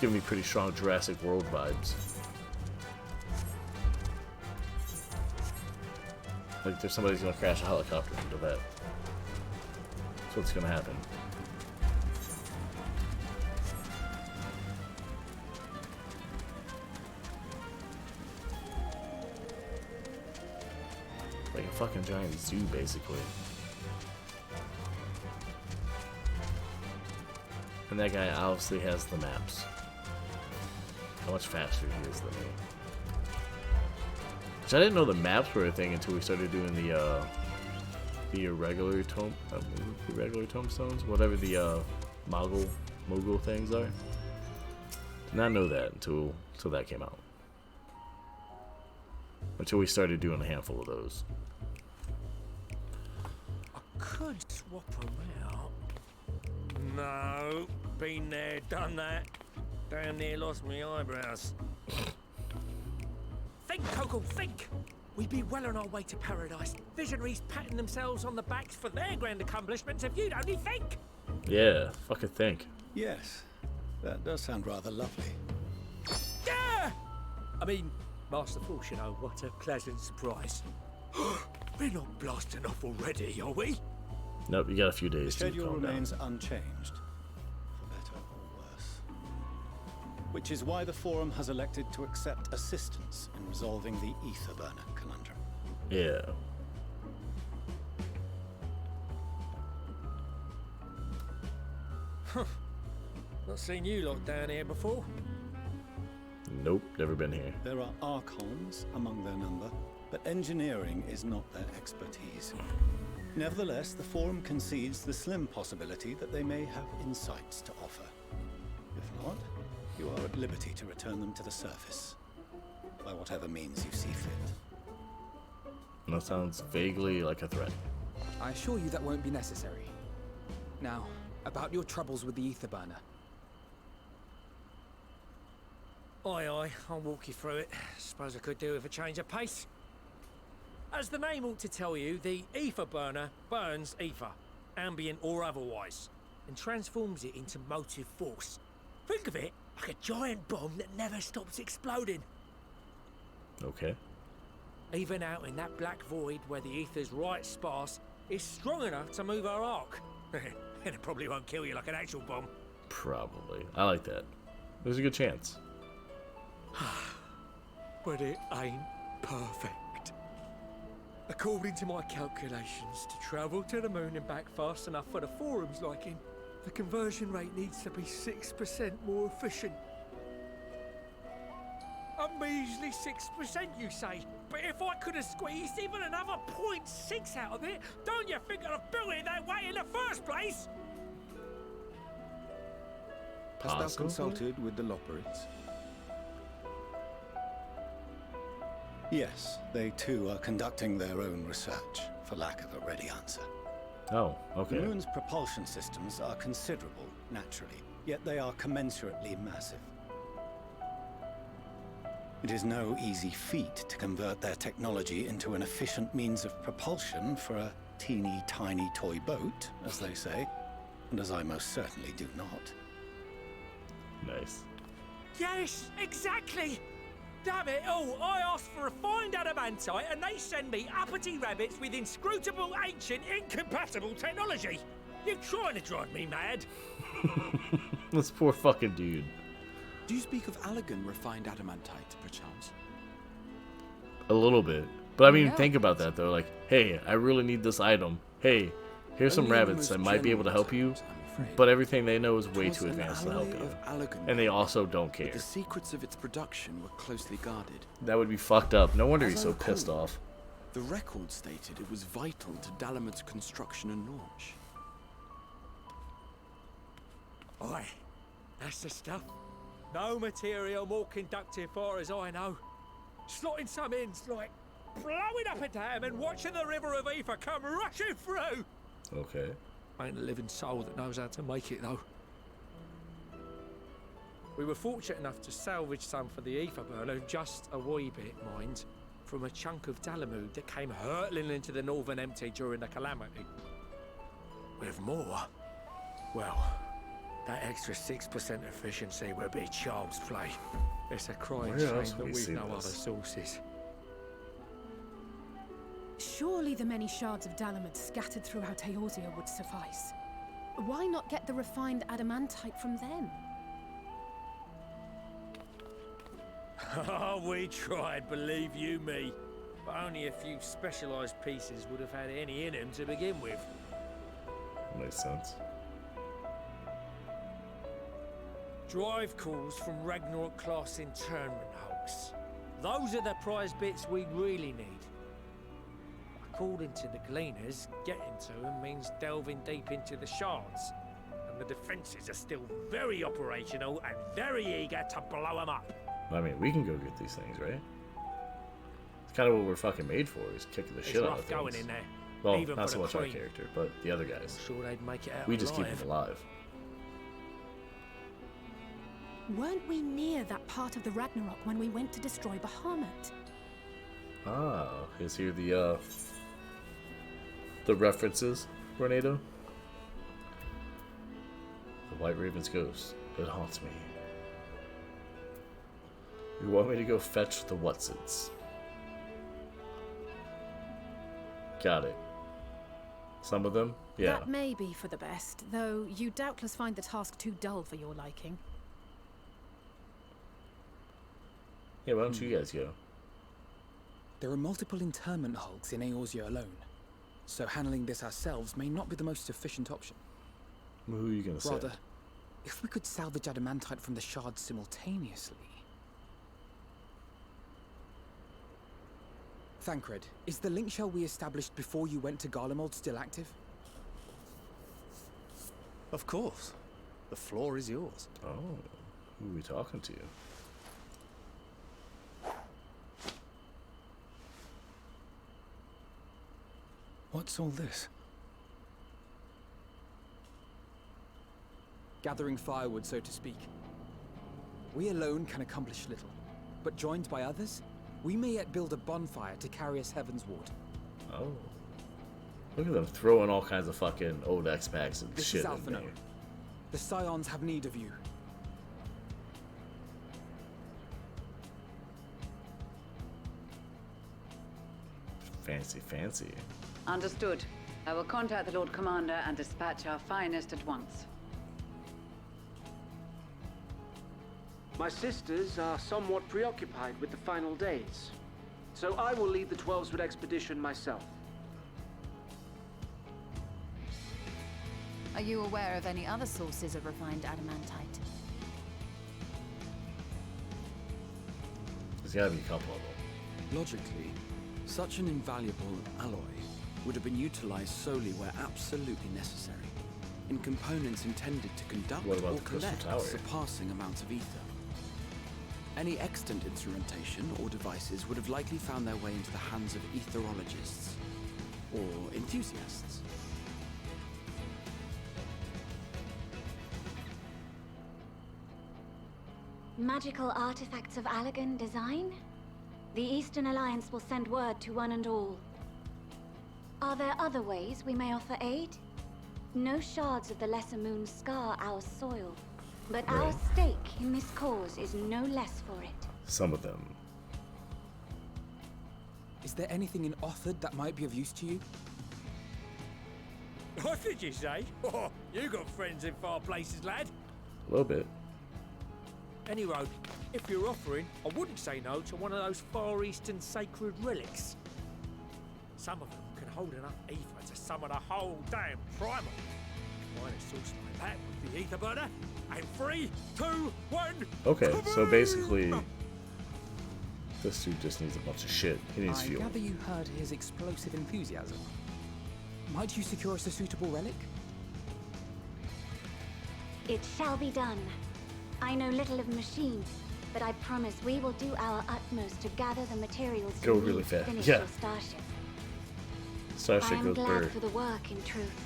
Giving me pretty strong Jurassic World vibes. Like there's somebody's gonna crash a helicopter into that. That's what's gonna happen. Like a fucking giant zoo, basically. And that guy obviously has the maps. How much faster he is than me. Which I didn't know the maps were a thing until we started doing the irregular tombstones, whatever the mogul things are. Did not know that until that came out. Until we started doing a handful of those. I could swap them out. No, been there, done that. Damn near lost my eyebrows. Think, Coco, think! We'd be well on our way to paradise. Visionaries patting themselves on the backs for their grand accomplishments if you'd only think! Yeah, fucking think. Yes, that does sound rather lovely. Yeah! I mean, Master Force, you know, what a pleasant surprise. We're not blasting off already, are we? Nope, you got a few days The to schedule calm remains down. unchanged, for better or worse. Which is why the Forum has elected to accept assistance in resolving the ether burner conundrum. Yeah. Not seen you lot down here before. Nope, never been here. There are archons among their number, but engineering is not their expertise. Nevertheless, the Forum concedes the slim possibility that they may have insights to offer. If not, you are at liberty to return them to the surface, by whatever means you see fit. That sounds vaguely like a threat. I assure you that won't be necessary. Now, about your troubles with the ether burner. Aye, aye, I'll walk you through it. Suppose I could do with a change of pace. As the name ought to tell you, the ether burner burns ether, ambient or otherwise, and transforms it into motive force. Think of it like a giant bomb that never stops exploding. Okay. Even out in that black void where the ether's right sparse, it's strong enough to move our arc. And it probably won't kill you like an actual bomb. Probably. I like that. There's a good chance. But it ain't perfect. According to my calculations, to travel to the moon and back fast enough for the Forum's liking, the conversion rate needs to be 6% more efficient. A measly 6%, you say? But if I could have squeezed even another 0.6 out of it, don't you think I'd have built it that way in the first place? Hast thou consulted with the Loperids? Yes, they too are conducting their own research, for lack of a ready answer. Oh, okay. The moon's propulsion systems are considerable, naturally, yet they are commensurately massive. It is no easy feat to convert their technology into an efficient means of propulsion for a teeny tiny toy boat, as they say, and as I most certainly do not. Nice. Yes, exactly! Damn it all, I asked for refined adamantite and they send me uppity rabbits with inscrutable, ancient, incompatible technology! You're trying to drive me mad! This poor fucking dude. Do you speak of Allegan refined adamantite, perchance? A little bit. But I mean, No. think about that though. Like, hey, I really need this item. Hey, here's some Only in the rabbits that most might be able to help you. general terms, I'm afraid. But everything they know is way Twas too an advanced to alloy help you. of Allegan And they metal, also don't but care. the secrets of its production were closely guarded. That would be fucked up. No wonder As he's I so recall, pissed off. The record stated it was vital to Dalaman's construction and launch. Aye, that's the stuff. No material more conductive far as I know. Slotting some ends like blowing up a dam and watching the river of ether come rushing through. Okay. Ain't a living soul that knows how to make it though. We were fortunate enough to salvage some for the ether burner, just a wee bit, mind, from a chunk of Dalamud that came hurtling into the northern empty during the calamity. With more, well, that extra 6% efficiency would be child's play. It's a crying Where shame else that have we we've seen no other this? sources. Surely the many shards of Dalamud scattered throughout Eorzea would suffice. Why not get the refined adamantite from them? Oh, we tried, believe you me. But only a few specialised pieces would have had any in them to begin with. Makes sense. Drive cores from Ragnarok class internment hulks. Those are the prize bits we really need. According to the gleaners, getting to them means delving deep into the shards. And the defences are still very operational and very eager to blow them up. I mean, we can go get these things, right? It's kind of what we're fucking made for, is kicking the It's shit out rough of going things. in there. Well, even not for so the much our Queen. character, but the other guys. Sure they'd make it out We just keep alive. them alive. Weren't we near that part of the Ragnarok when we went to destroy Bahamut? Ah, is here the references, Tornado? The White Raven's ghost. It haunts me. You want me to go fetch the Whatsits? Got it. Some of them? Yeah. That may be for the best, though you doubtless find the task too dull for your liking. Yeah, why don't you guys go? There are multiple internment hulks in Eorzea alone, so handling this ourselves may not be the most efficient option. Who are you gonna say? Rather, If we could salvage adamantite from the shards simultaneously... Thancred, is the link shell we established before you went to Garlemald still active? Of course. The floor is yours. Oh, who are we talking to? What's all this? Gathering firewood, so to speak. We alone can accomplish little, but joined by others, we may yet build a bonfire to carry us heavensward. Oh. Look at them throwing all kinds of fucking old X-Packs and This shit is in Alphinaud. there. The Scions have need of you. Fancy, fancy. Understood. I will contact the Lord Commander and dispatch our finest at once. My sisters are somewhat preoccupied with the final days, so I will lead the 12-Sword expedition myself. Are you aware of any other sources of refined adamantite? There's gotta be a couple of them. Logically, such an invaluable alloy would have been utilized solely where absolutely necessary, in components intended to conduct What about or the Crystal collect Tower? surpassing amounts of ether. Any extant instrumentation or devices would have likely found their way into the hands of etherologists or enthusiasts. Magical artifacts of Allagan design? The Eastern Alliance will send word to one and all. Are there other ways we may offer aid? No shards of the Lesser Moon scar our soil, but our Right. stake in this cause is no less for it. Some of them. Is there anything in Othard that might be of use to you? What did you say? Oh, you got friends in far places, lad. A little bit. Any road, if you're offering, I wouldn't say no to one of those Far Eastern sacred relics. Some of them can hold enough ether to summon a whole damn primal. Mine a source like that with the ether burner. And 3, 2, 1. Okay, so kaboom! basically, this dude just needs a bunch of shit. He needs I fuel. gather you heard his explosive enthusiasm. Might you secure us a suitable relic? It shall be done. I know little of machines, but I promise we will do our utmost to gather the materials Go you really need to fast. finish Yeah. your starship. I Starship am goes glad bird. for the work, in truth.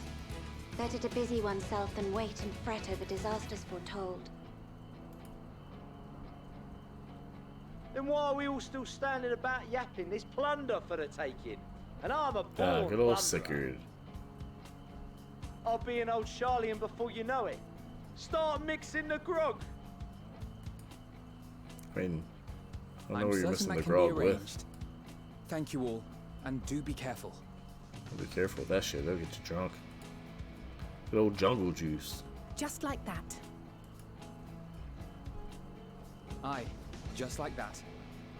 Better to busy oneself than wait and fret over disasters foretold. Then why are we all still standing about yapping? There's plunder for the taking, and I'm a born Ah, good plunderer. old Sigurd. I'll be an old Charlian before you know it. Start mixing the grog. I mean, I don't know I'm where you're certain missing that the can grog be with. arranged. Thank you all, and do be careful. Be careful with that shit, they'll get you drunk. Good old jungle juice. Just like that. Aye, just like that.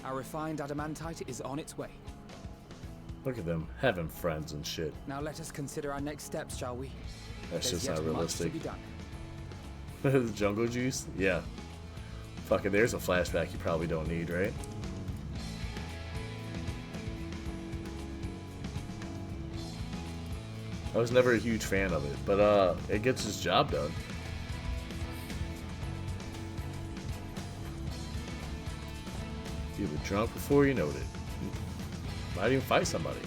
Our refined adamantite is on its way. Look at them, having friends and shit. Now let us consider our next steps, shall we? That's There's just not yet much realistic. to be done. The jungle juice? Yeah. Fucking there's a flashback you probably don't need, right? I was never a huge fan of it, but it gets its job done. You'll be drunk before you know it. Might even fight somebody.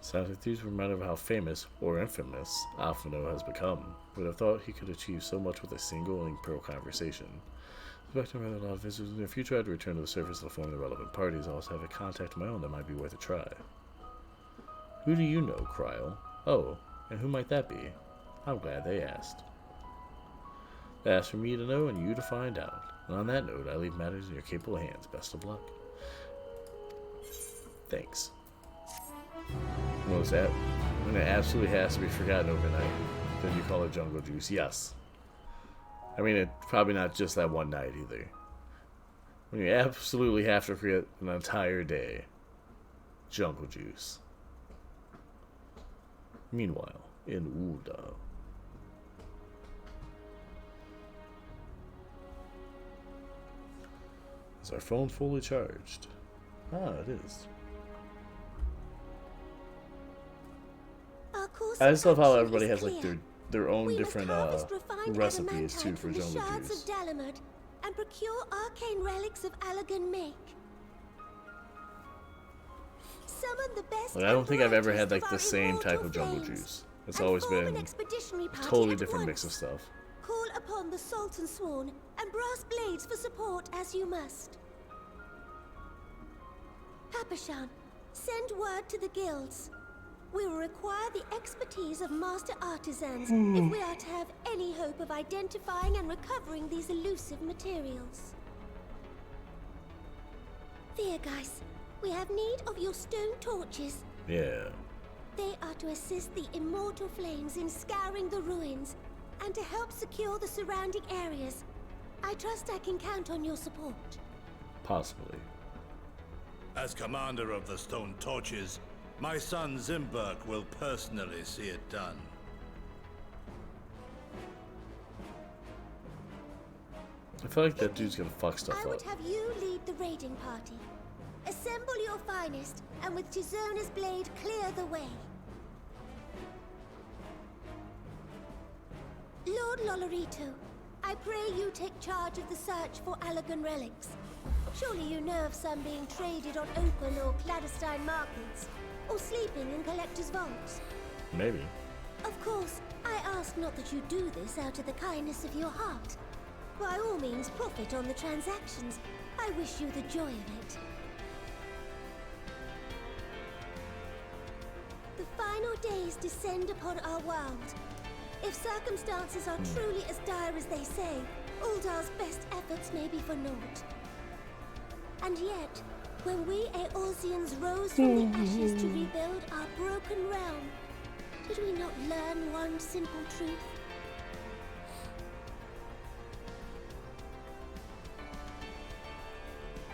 Sounds like these remind of how famous, or infamous, Alphinaud has become. Would have thought he could achieve so much with a single Imperial conversation. Expecting rather a lot of visitors in the future, I'd return to the surface to form the relevant parties. I also have a contact of my own that might be worth a try. Who do you know, Cryle? Oh, and who might that be? I'm glad they asked. That's for me to know and you to find out. And on that note, I leave matters in your capable hands. Best of luck. Thanks. What was that? When it absolutely has to be forgotten overnight, then you call it jungle juice. Yes. I mean, it's probably not just that one night either. When you absolutely have to forget an entire day. Jungle juice. Meanwhile, in Uda. Is our phone fully charged? Ah, it is. I just love how everybody has like their own different recipes too for jungle juice. And procure arcane relics of Allagan make. Summon the best. Like, I don't think I've ever had like the same type of jungle juice. It's always been a totally different mix of stuff. Call upon the Sultan Sworn and Brass Blades for support as you must. Papashan, send word to the guilds. We will require the expertise of master artisans if we are to have any hope of identifying and recovering these elusive materials. Thiergeist, we have need of your stone torches. Yeah. They are to assist the immortal flames in scouring the ruins and to help secure the surrounding areas. I trust I can count on your support. Possibly. As commander of the Stone Torches, my son Zimberg will personally see it done. I feel like that dude's gonna fuck stuff I would up. have you lead the raiding party. Assemble your finest, and with Tizona's blade, clear the way. Lord Lolorito, I pray you take charge of the search for Allagan relics. Surely you know of some being traded on open or clandestine markets, or sleeping in collectors' vaults. Maybe. Of course, I ask not that you do this out of the kindness of your heart. By all means, profit on the transactions. I wish you the joy of it. The final days descend upon our world. If circumstances are truly as dire as they say, Uldar's best efforts may be for naught. And yet, when we Eorzeans rose from the ashes to rebuild our broken realm, did we not learn one simple truth?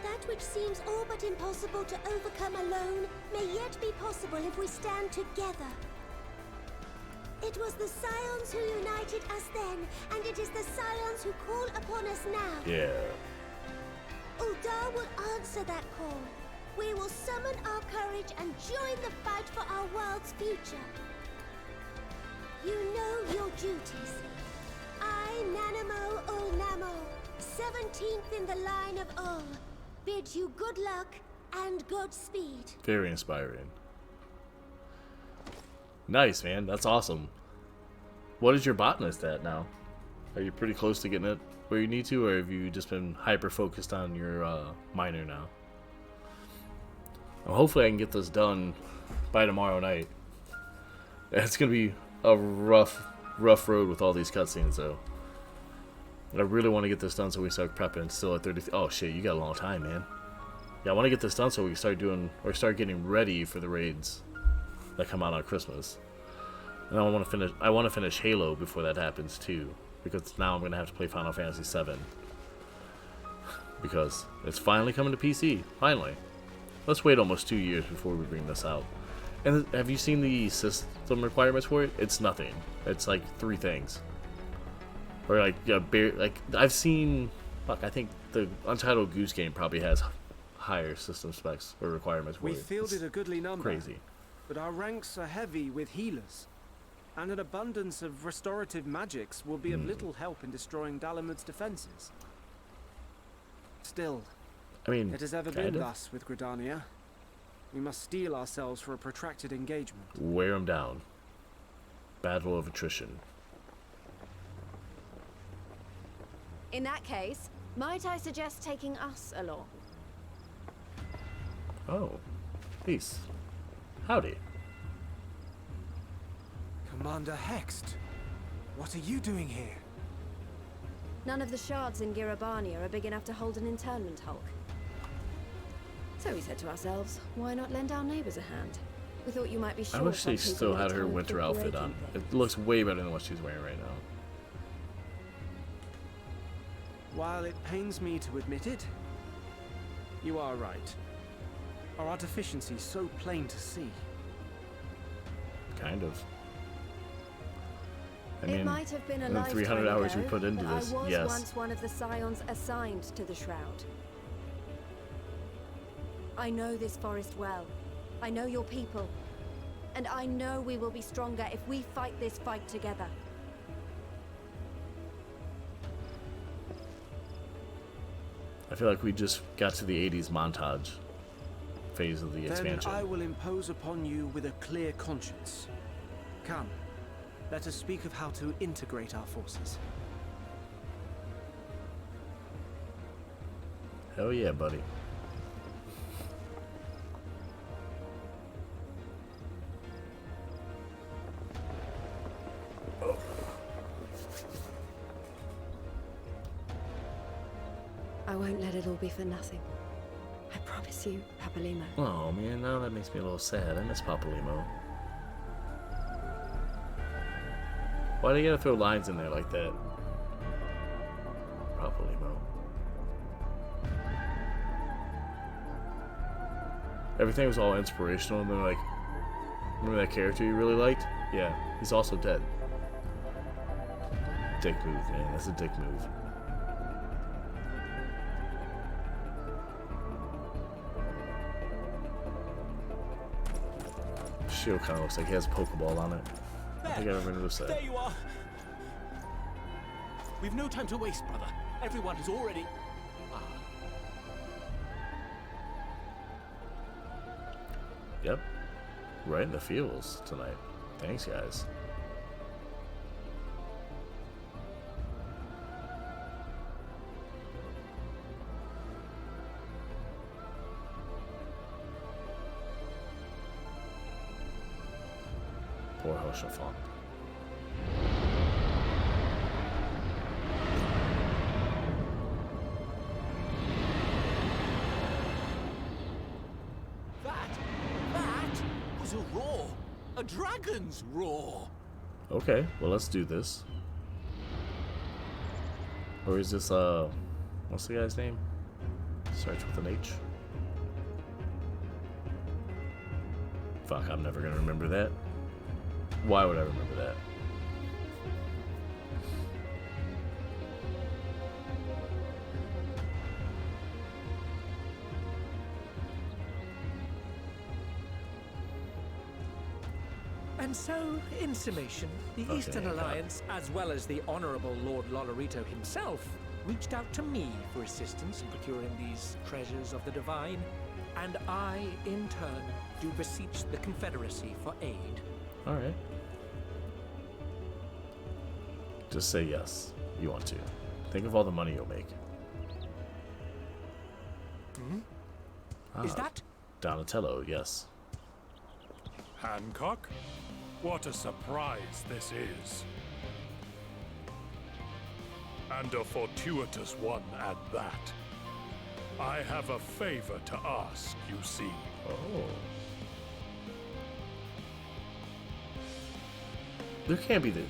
That which seems all but impossible to overcome alone may yet be possible if we stand together. It was the Scions who united us then, and it is the Scions who call upon us now. Yeah. Uldar will answer that call. We will summon our courage and join the fight for our world's future. You know your duties. I, Nanamo Ulnamo, 17th in the line of Ul, bid you good luck and Godspeed. Very inspiring. Nice, man. That's awesome. What is your botanist at now? Are you pretty close to getting it where you need to, or have you just been hyper-focused on your miner now? Well, hopefully I can get this done by tomorrow night. It's going to be a rough road with all these cutscenes, though. I really want to get this done so we start prepping. Still at 30. Oh, shit, you got a long time, man. Yeah, I want to get this done so we can start doing, or start getting ready for the raids that come out on Christmas. And I want to finish Halo before that happens too, because now I'm going to have to play Final Fantasy VII. Because it's finally coming to PC. Finally. Let's wait almost 2 years before we bring this out. And have you seen the system requirements for it? It's nothing. It's like 3 things. Or like, I've seen, fuck, I think the Untitled Goose Game probably has higher system specs or requirements for We it. fielded a goodly number. Crazy. But our ranks are heavy with healers. And an abundance of restorative magics will be of little help in destroying Dalamud's defenses. Still, I mean, it has ever been thus with Gridania. We must steel ourselves for a protracted engagement. Wear them down. Battle of attrition. In that case, might I suggest taking us along? Oh. Peace. Howdy. Commander Hext, what are you doing here? None of the shards in Girabania are big enough to hold an internment hulk. So we said to ourselves, why not lend our neighbors a hand? We thought you might be sure. I wish they still had her winter outfit on. It looks way better than what she's wearing right now. While it pains me to admit it, You are right. Are our deficiencies so plain to see? Kind of. I It mean, might have been a in the 300 lifetime hours we ago, put into but this, I was yes. once one of the scions assigned to the Shroud. I know this forest well. I know your people. And I know we will be stronger if we fight this fight together. I feel like we just got to the 80s montage phase of the Then expansion. I will impose upon you with a clear conscience. Come, let us speak of how to integrate our forces. Hell yeah, buddy. I won't let it all be for nothing. I promise you, Papalimo. Oh man, now that makes me a little sad. I miss Papalimo. Why do you gotta throw lines in there like that? Papalimo. Everything was all inspirational, and then like, remember that character you really liked? Yeah, he's also dead. Dick move, man. That's a dick move. Shield kind of looks like he has a Pokeball on it. I think I remember this. There you are. We've no time to waste, brother. Everyone has already... Yep. Right in the feels tonight. Thanks, guys. Poor Hoshafon. That was a roar. A dragon's roar. Okay, well let's do this. Or is this what's the guy's name? Starts with an H. Fuck, I'm never gonna remember that. Why would I remember that? And so, in summation, the Okay, Eastern God. Alliance, as well as the Honourable Lord Lolorito himself, reached out to me for assistance in procuring these treasures of the divine, and I, in turn, do beseech the Confederacy for aid. Alright. Just say yes. You want to. Think of all the money you'll make. Is that? Donatello, yes. Hancock? What a surprise this is. And a fortuitous one at that. I have a favor to ask, you see. Oh. There can't be the...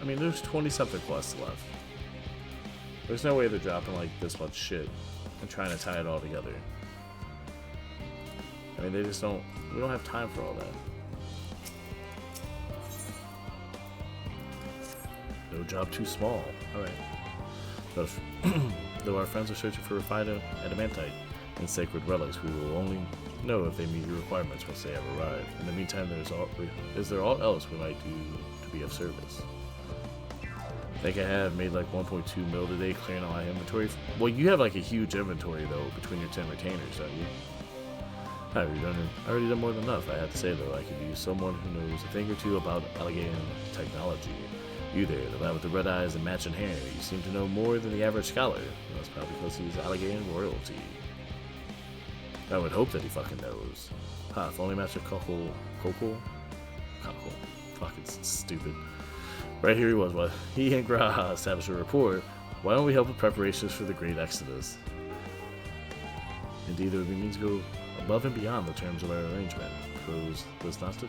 I mean, there's 20-something quests left. There's no way they're dropping like this much shit and trying to tie it all together. I mean, they just don't... We don't have time for all that. No job too small. Alright. Though our friends are searching for refined adamantite and sacred relics, we will only know if they meet your requirements once they have arrived. In the meantime, is there all else we might do to be of service? I think I have made like 1.2 mil today clearing all my inventory. Well, you have like a huge inventory though between your 10 retainers, don't you? I already done more than enough. I have to say though, I could use someone who knows a thing or two about Allegheny technology. You there, the lad with the red eyes and matching hair. You seem to know more than the average scholar. That's probably because he's Allegheny royalty. I would hope that he fucking knows. Ha, if only Master Cockle. Fuck, it's stupid. Right here he was. Well, he and Graha established a rapport. Why don't we help with preparations for the Great Exodus? Indeed, there would be means to go above and beyond the terms of our arrangement. Pros was not to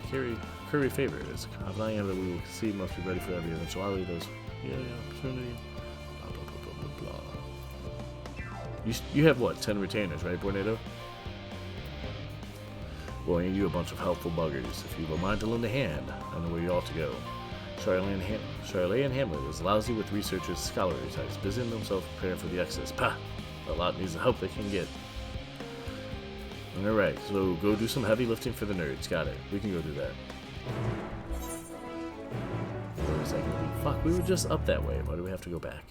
curry favor. It's confident that we will succeed, must be ready for every eventuality. Those opportunity. Blah, blah, blah, blah, blah, blah. You have what, 10 retainers, right, Bornado? Well, ain't you a bunch of helpful buggers. If you've a mind to lend a hand, I know where you ought to go. Charley and Hamlet is lousy with researchers, scholarly types, busying themselves preparing for the Exodus. Pah! A lot needs the help they can get. Alright, so go do some heavy lifting for the nerds. Got it. We can go do that. Where is that gonna be? Fuck, we were just up that way. Why do we have to go back?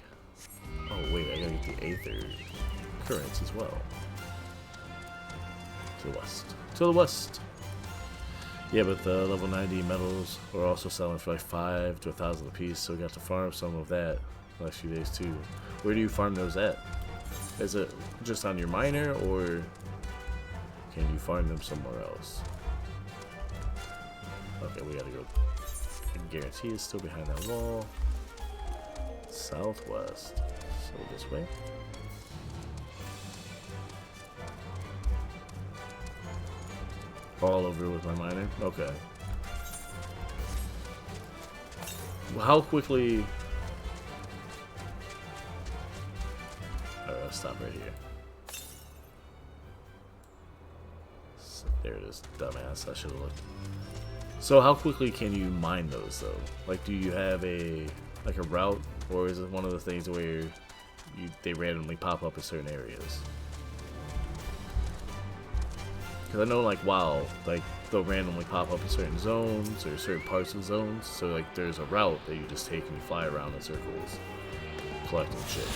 Oh wait, I gotta get the Aether currents as well. To the west. To the west! Yeah, but the level 90 metals are also selling for like 5 to 1,000 a piece, so we got to farm some of that the last few days too. Where do you farm those at? Is it just on your miner, or can you farm them somewhere else? Okay, we gotta go. I guarantee it's still behind that wall. Southwest. So this way. All over with my miner? Okay. Well, how quickly... Alright, I'll stop right here. So, there it is, dumbass. I should have looked. So how quickly can you mine those, though? Like, do you have a route, or is it one of the things where they randomly pop up in certain areas? Because I know, like, WoW, like, they'll randomly pop up in certain zones or certain parts of zones. So, like, there's a route that you just take and you fly around in circles, collecting shit.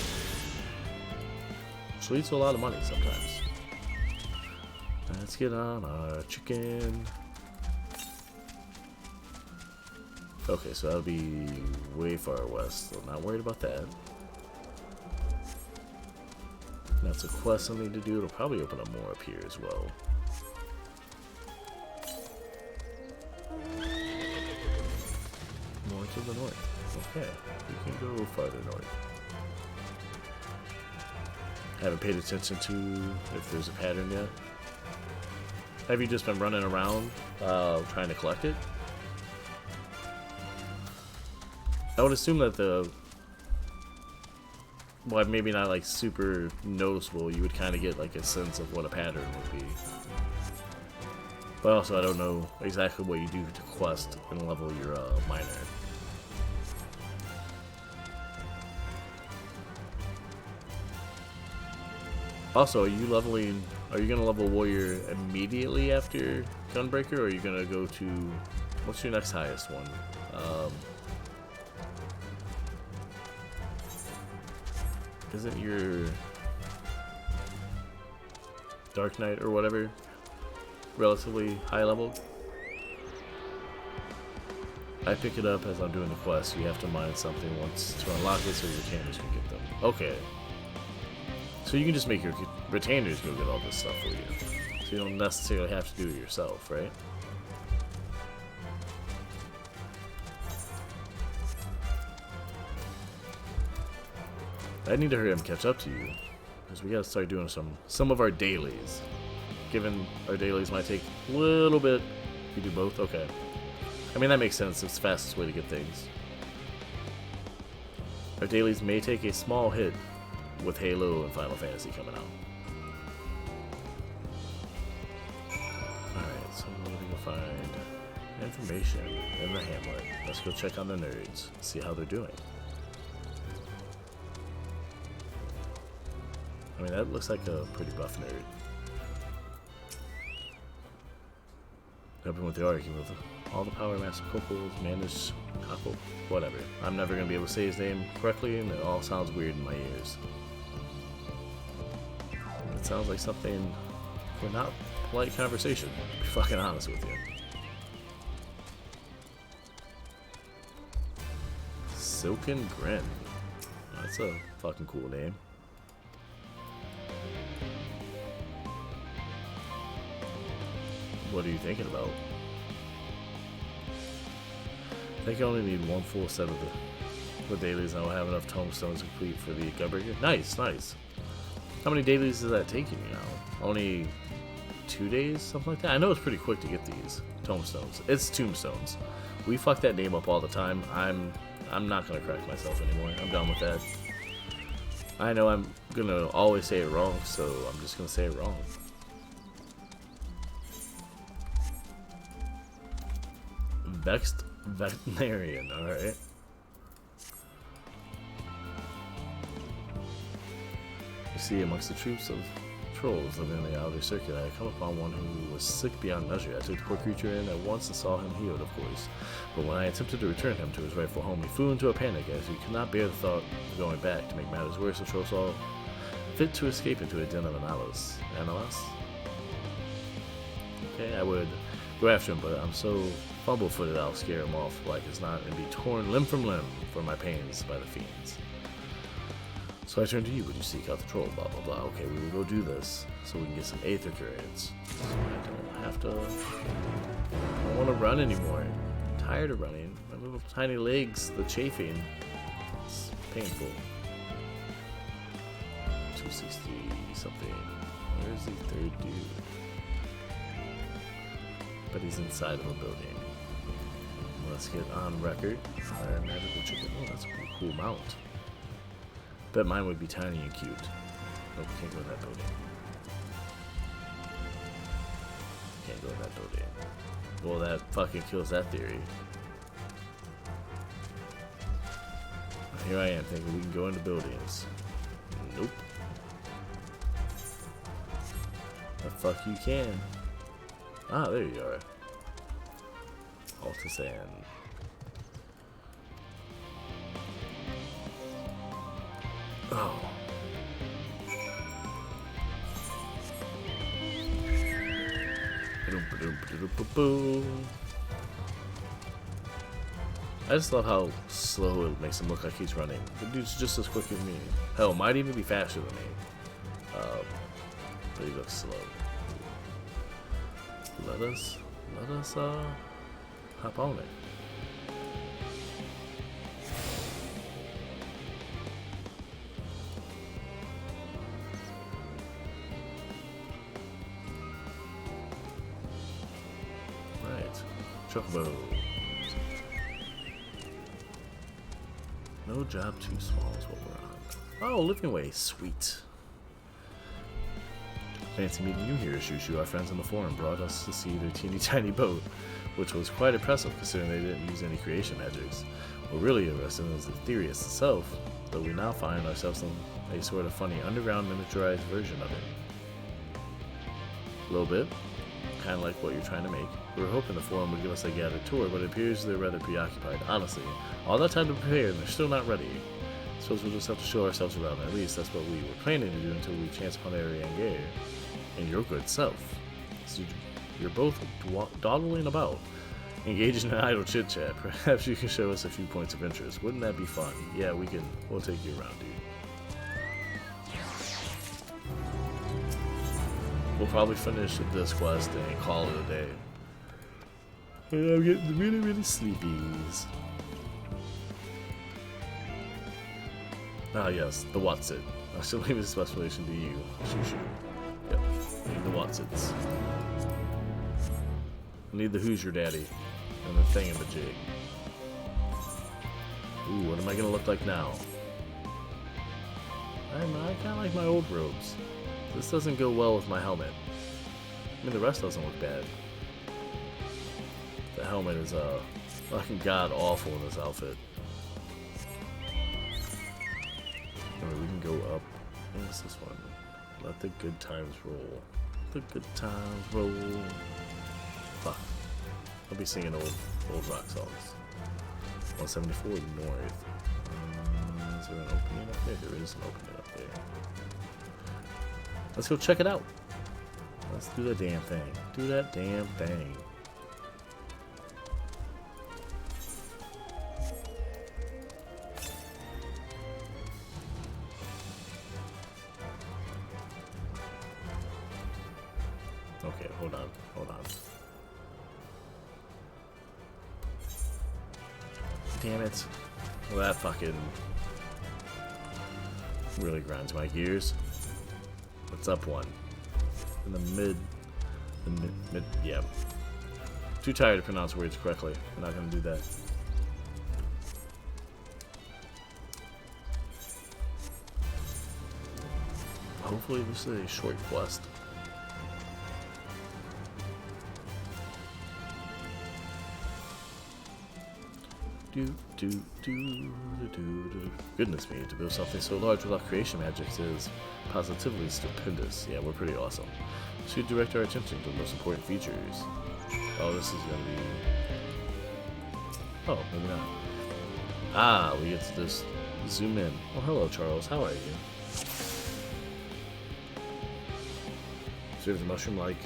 Which leads to a lot of money sometimes. Let's get on our chicken. Okay, so that'll be way far west, so not worried about that. That's a quest I need to do. It'll probably open up more up here as well. More to the north. Okay, we can go farther north. Haven't paid attention to if there's a pattern yet. Have you just been running around trying to collect it? I would assume that well, maybe not like super noticeable, you would kind of get like a sense of what a pattern would be. But also I don't know exactly what you do to quest and level your miner. Also, are you going to level warrior immediately after Gunbreaker, or are you going to go to, what's your next highest one? Isn't your Dark Knight or whatever relatively high level? I pick it up as I'm doing the quest. You have to mine something once to unlock it so your retainers can get them. Okay. So you can just make your retainers go get all this stuff for you. So you don't necessarily have to do it yourself, right? I need to hurry up and catch up to you, because we gotta start doing some of our dailies. Given our dailies might take a little bit, you do both? Okay. I mean, that makes sense. It's the fastest way to get things. Our dailies may take a small hit with Halo and Final Fantasy coming out. Alright, so we're gonna go find information in the hamlet. Let's go check on the nerds, see how they're doing. I mean, that looks like a pretty buff nerd. Helping with the argument with all the Power Master Cocos, managed Coco, whatever. I'm never going to be able to say his name correctly, and it all sounds weird in my ears. It sounds like something for not polite conversation, to be fucking honest with you. Silken Grin. That's a fucking cool name. What are you thinking about? I think I only need one full set of the dailies, and I'll have enough tomestones complete for the Gunbreaker. Nice, nice. How many dailies is that taking you now? Only 2 days? Something like that? I know it's pretty quick to get these tomestones. It's tombstones. We fuck that name up all the time. I'm not gonna correct myself anymore. I'm done with that. I know I'm gonna always say it wrong, so I'm just gonna say it wrong. Vexed veterinarian, alright. You see, amongst the troops of trolls living in the outer circuit, I had come upon one who was sick beyond measure. I took the poor creature in at once and saw him healed, of course. But when I attempted to return him to his rightful home, he flew into a panic as he could not bear the thought of going back. To make matters worse, the troll saw fit to escape into a den of animals. Animals? Okay, I would go after him, but I'm so fumble-footed I'll scare him off like it's not and be torn limb from limb for my pains by the fiends. So I turn to you when you seek out the troll, blah blah blah. Okay, we will go do this so we can get some aether currents. So I don't have to. I don't want to run anymore. I'm tired of running. My little tiny legs, the chafing. It's painful. 260 something. Where's the third dude? But he's inside of a building. Let's get on record. Fire magical chicken. Oh, that's a pretty cool mount. Bet mine would be tiny and cute. Nope, can't go in that building. Can't go in that building. Well, that fucking kills that theory. Here I am thinking we can go into buildings. Nope. The fuck you can. Ah, there you are. Altisand. Oh. I just love how slow it makes him look like he's running. The dude's just as quick as me. Hell, might even be faster than me. But he looks slow. Let us hop on it. Right, Chocobo. No job too small is what we're on. Oh, living way, sweet. Fancy meeting you here, Shushu. Our friends on the forum brought us to see their teeny tiny boat, which was quite impressive considering they didn't use any creation magics. What really interesting is the theory itself, though we now find ourselves in a sort of funny underground miniaturized version of it. A little bit, kind of like what you're trying to make. We were hoping the forum would give us a gathered tour, but it appears they're rather preoccupied. Honestly, all that time to prepare and they're still not ready. Suppose we'll just have to show ourselves around. At least that's what we were planning to do until we chance upon Arianger and your good self. So you're both dawdling about, engaging in idle chit-chat. Perhaps you can show us a few points of interest. Wouldn't that be fun? Yeah, we'll take you around, dude. We'll probably finish this quest and call it a day. I'm getting really, really sleepies. Ah yes, the Watson. I shall leave this explanation to you, Shushu. Yep, need the Watsons. I need the Who's Your Daddy and the thingamajig. Ooh, what am I gonna look like now? I kinda like my old robes. This doesn't go well with my helmet. I mean, the rest doesn't look bad. The helmet is fucking god awful in this outfit. Anyway, we can go up. What's this one? Let the good times roll. The good times roll. Fuck. I'll be singing old rock songs. 174 north. Is there an opening up there? There is an opening up there. Let's go check it out. Let's do that damn thing. Do that damn thing. Okay, hold on. Damn it. Well, that fucking really grinds my gears. What's up one? In the mid, yeah. Too tired to pronounce words correctly. I'm not gonna do that. Hopefully this is a short quest. Goodness me, to build something so large without creation magic is positively stupendous. Yeah, we're pretty awesome. Should direct our attention to the most important features. Oh, this is gonna be... Oh, maybe not. Ah, we get to just zoom in. Oh, hello, Charles. How are you? So we have the mushroom-like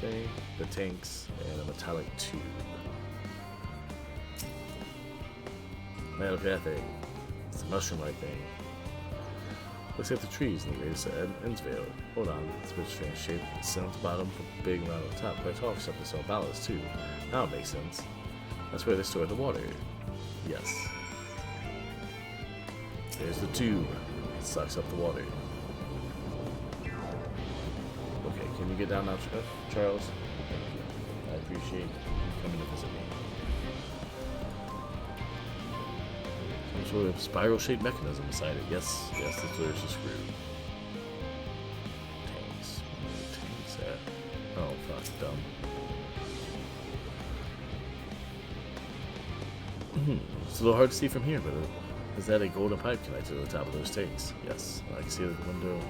thing, the tanks, and a metallic tube. Man, look at that thing. It's a mushroom-like thing. Looks like the trees in the greatest Endsvale. Hold on, it's a bit strange shape. It's thin at the bottom, but big around the top. Quite tall for something so balanced, too. Now it makes sense. That's where they store the water. Yes. There's the tube. It sucks up the water. Okay, can you get down now, Charles? Thank you. I appreciate you coming to visit me. Some sort of spiral-shaped mechanism inside it. Yes, yes, that's where it's a screw. Tanks. Tanks at... Oh, fuck, dumb. It's a little hard to see from here, but is that a golden pipe connected to the top of those tanks? Yes, I can see the window.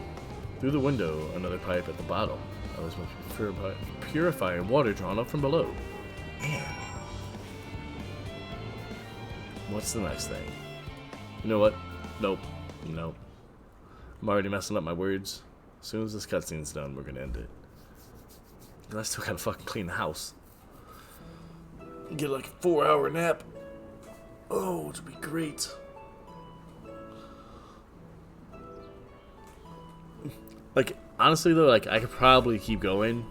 Through the window, another pipe at the bottom. Oh, this must be purifying water drawn up from below. Man. What's the next thing? You know what? Nope. Nope. I'm already messing up my words. As soon as this cutscene's done, we're gonna end it. And I still gotta fucking clean the house. Get like a 4-hour nap. Oh, it'd be great. Like, honestly though, like, I could probably keep going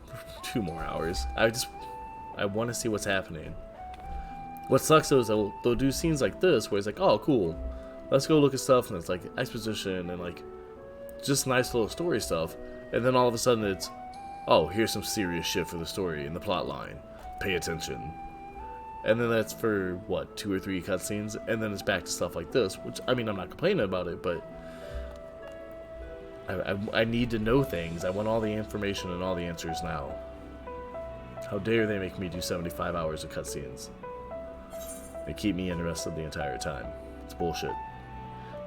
for 2 more hours. I want to see what's happening. What sucks though is they'll do scenes like this where it's like, oh, cool, let's go look at stuff, and it's like exposition and like just nice little story stuff, and then all of a sudden it's, oh, here's some serious shit for the story and the plot line. Pay attention. And then that's for, what, 2 or 3 cutscenes, and then it's back to stuff like this, which, I mean, I'm not complaining about it, but I need to know things. I want all the information and all the answers now. How dare they make me do 75 hours of cutscenes and keep me interested the entire time. It's bullshit.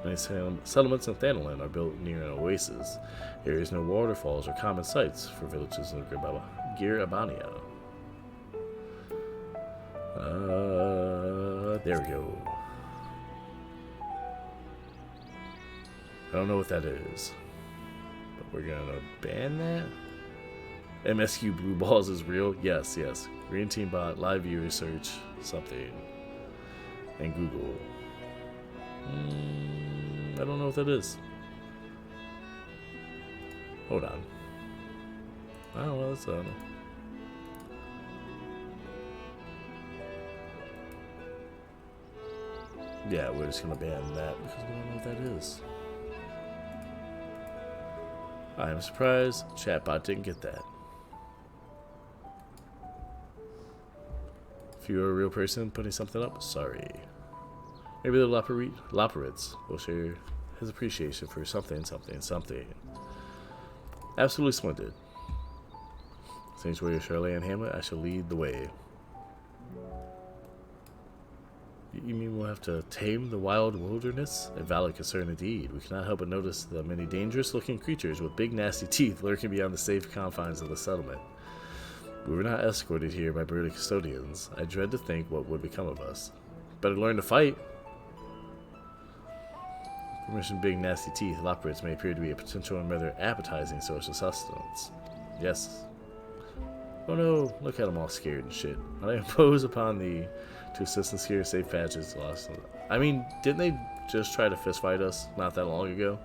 Many settlements in Thanalan are built near an oasis. Areas no waterfalls or common sites for villages in Girabania. There we go. I don't know what that is, but we're gonna ban that. MSQ Blue Balls is real? Yes, yes. Green Team Bot, Live Viewer Search, something. And Google. I don't know what that is. Hold on. Oh, well, that's, I don't know. Yeah, we're just gonna ban that because we don't know what that is. I am surprised chatbot didn't get that. If you're a real person putting something up, sorry. Maybe the Loperids will share his appreciation for something. Absolutely splendid. Sanctuary of Shirley and Hamlet, I shall lead the way. You mean we'll have to tame the wild wilderness? A valid concern indeed. We cannot help but notice the many dangerous-looking creatures with big nasty teeth lurking beyond the safe confines of the settlement. We were not escorted here by burly custodians. I dread to think what would become of us. Better learn to fight. Permission big nasty teeth, Loperids may appear to be a potential and rather appetizing source of sustenance. Yes. Oh no, look at them all scared and shit. I impose upon thee to assist us here, safe patches lost. I mean, didn't they just try to fist fight us not that long ago?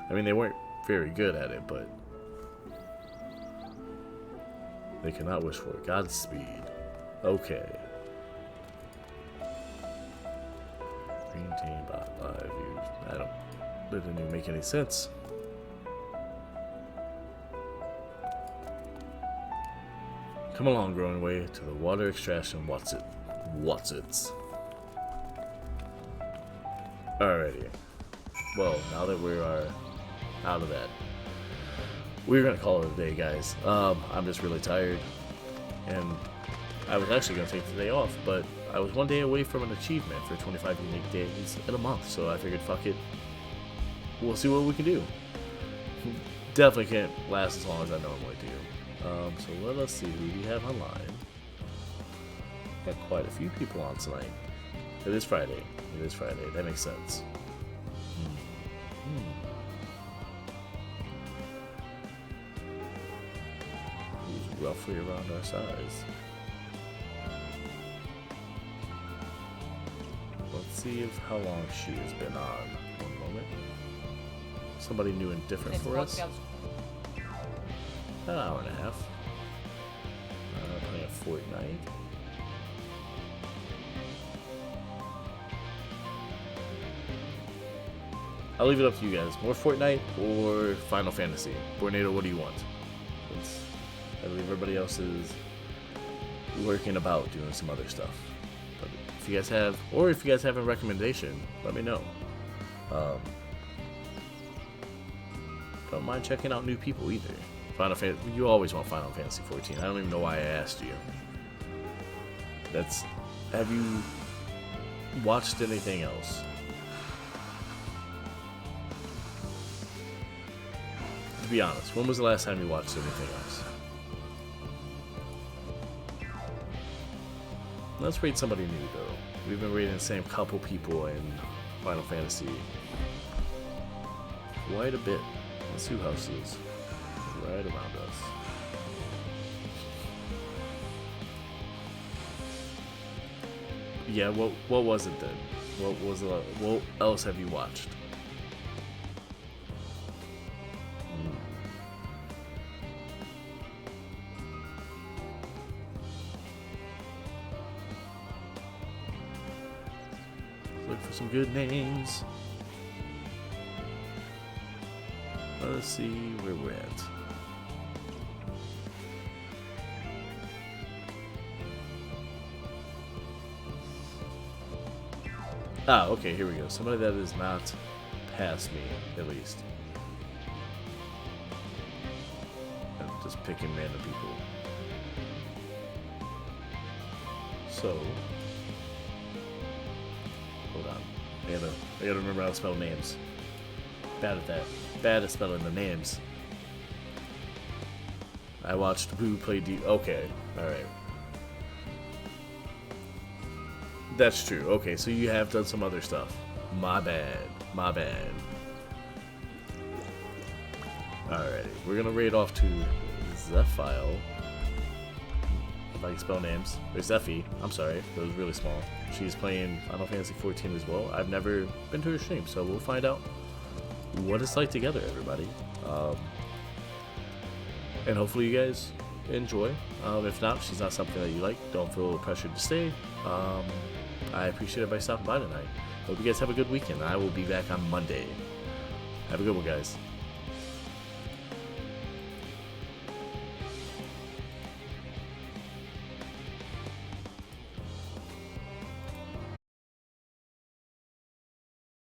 I mean, they weren't very good at it, but they cannot wish for it. Godspeed. Okay. Green Team Bot Live Views. That didn't even make any sense. Come along, growing way to the water extraction. What's it? Alrighty. Well, now that we are out of that. We're gonna call it a day, guys. I'm just really tired, and I was actually gonna take the day off, but I was one day away from an achievement for 25 unique days in a month, so I figured, fuck it, we'll see what we can do. Definitely can't last as long as I normally do. So let us see who we have online. Got quite a few people on tonight. It is Friday. It is Friday. That makes sense. Who's roughly around our size? Let's see if how long she has been on. One moment. Somebody new and different for us. An hour and a half. Playing a Fortnite. I'll leave it up to you guys. More Fortnite or Final Fantasy? Tornado, what do you want? I believe everybody else is lurking about doing some other stuff. But if you guys have, or if you guys have a recommendation, let me know. Don't mind checking out new people either. Final Fantasy, you always want Final Fantasy 14. I don't even know why I asked you. Have you watched anything else? To be honest, when was the last time you watched anything else? Let's rate somebody new though. We've been rating the same couple people in Final Fantasy quite a bit. Let's see who else is right around us. Yeah, what was it then? What else have you watched? Look for some good names. Let's see where we're at. Ah, okay, here we go. Somebody that is not past me, at least. I'm just picking random people. So, hold on. I gotta remember how to spell names. Bad at that. Bad at spelling the names. I watched Boo play Okay, alright. That's true. Okay, so you have done some other stuff. My bad. My bad. Alrighty. We're gonna raid off to Zephyl. If I can spell names. Or Zephy. I'm sorry. That was really small. She's playing Final Fantasy 14 as well. I've never been to her stream, so we'll find out what it's like together, everybody. And hopefully you guys enjoy. If not, if she's not something that you like, don't feel pressured to stay. I appreciate everybody stopping by tonight. Hope you guys have a good weekend. I will be back on Monday. Have a good one, guys.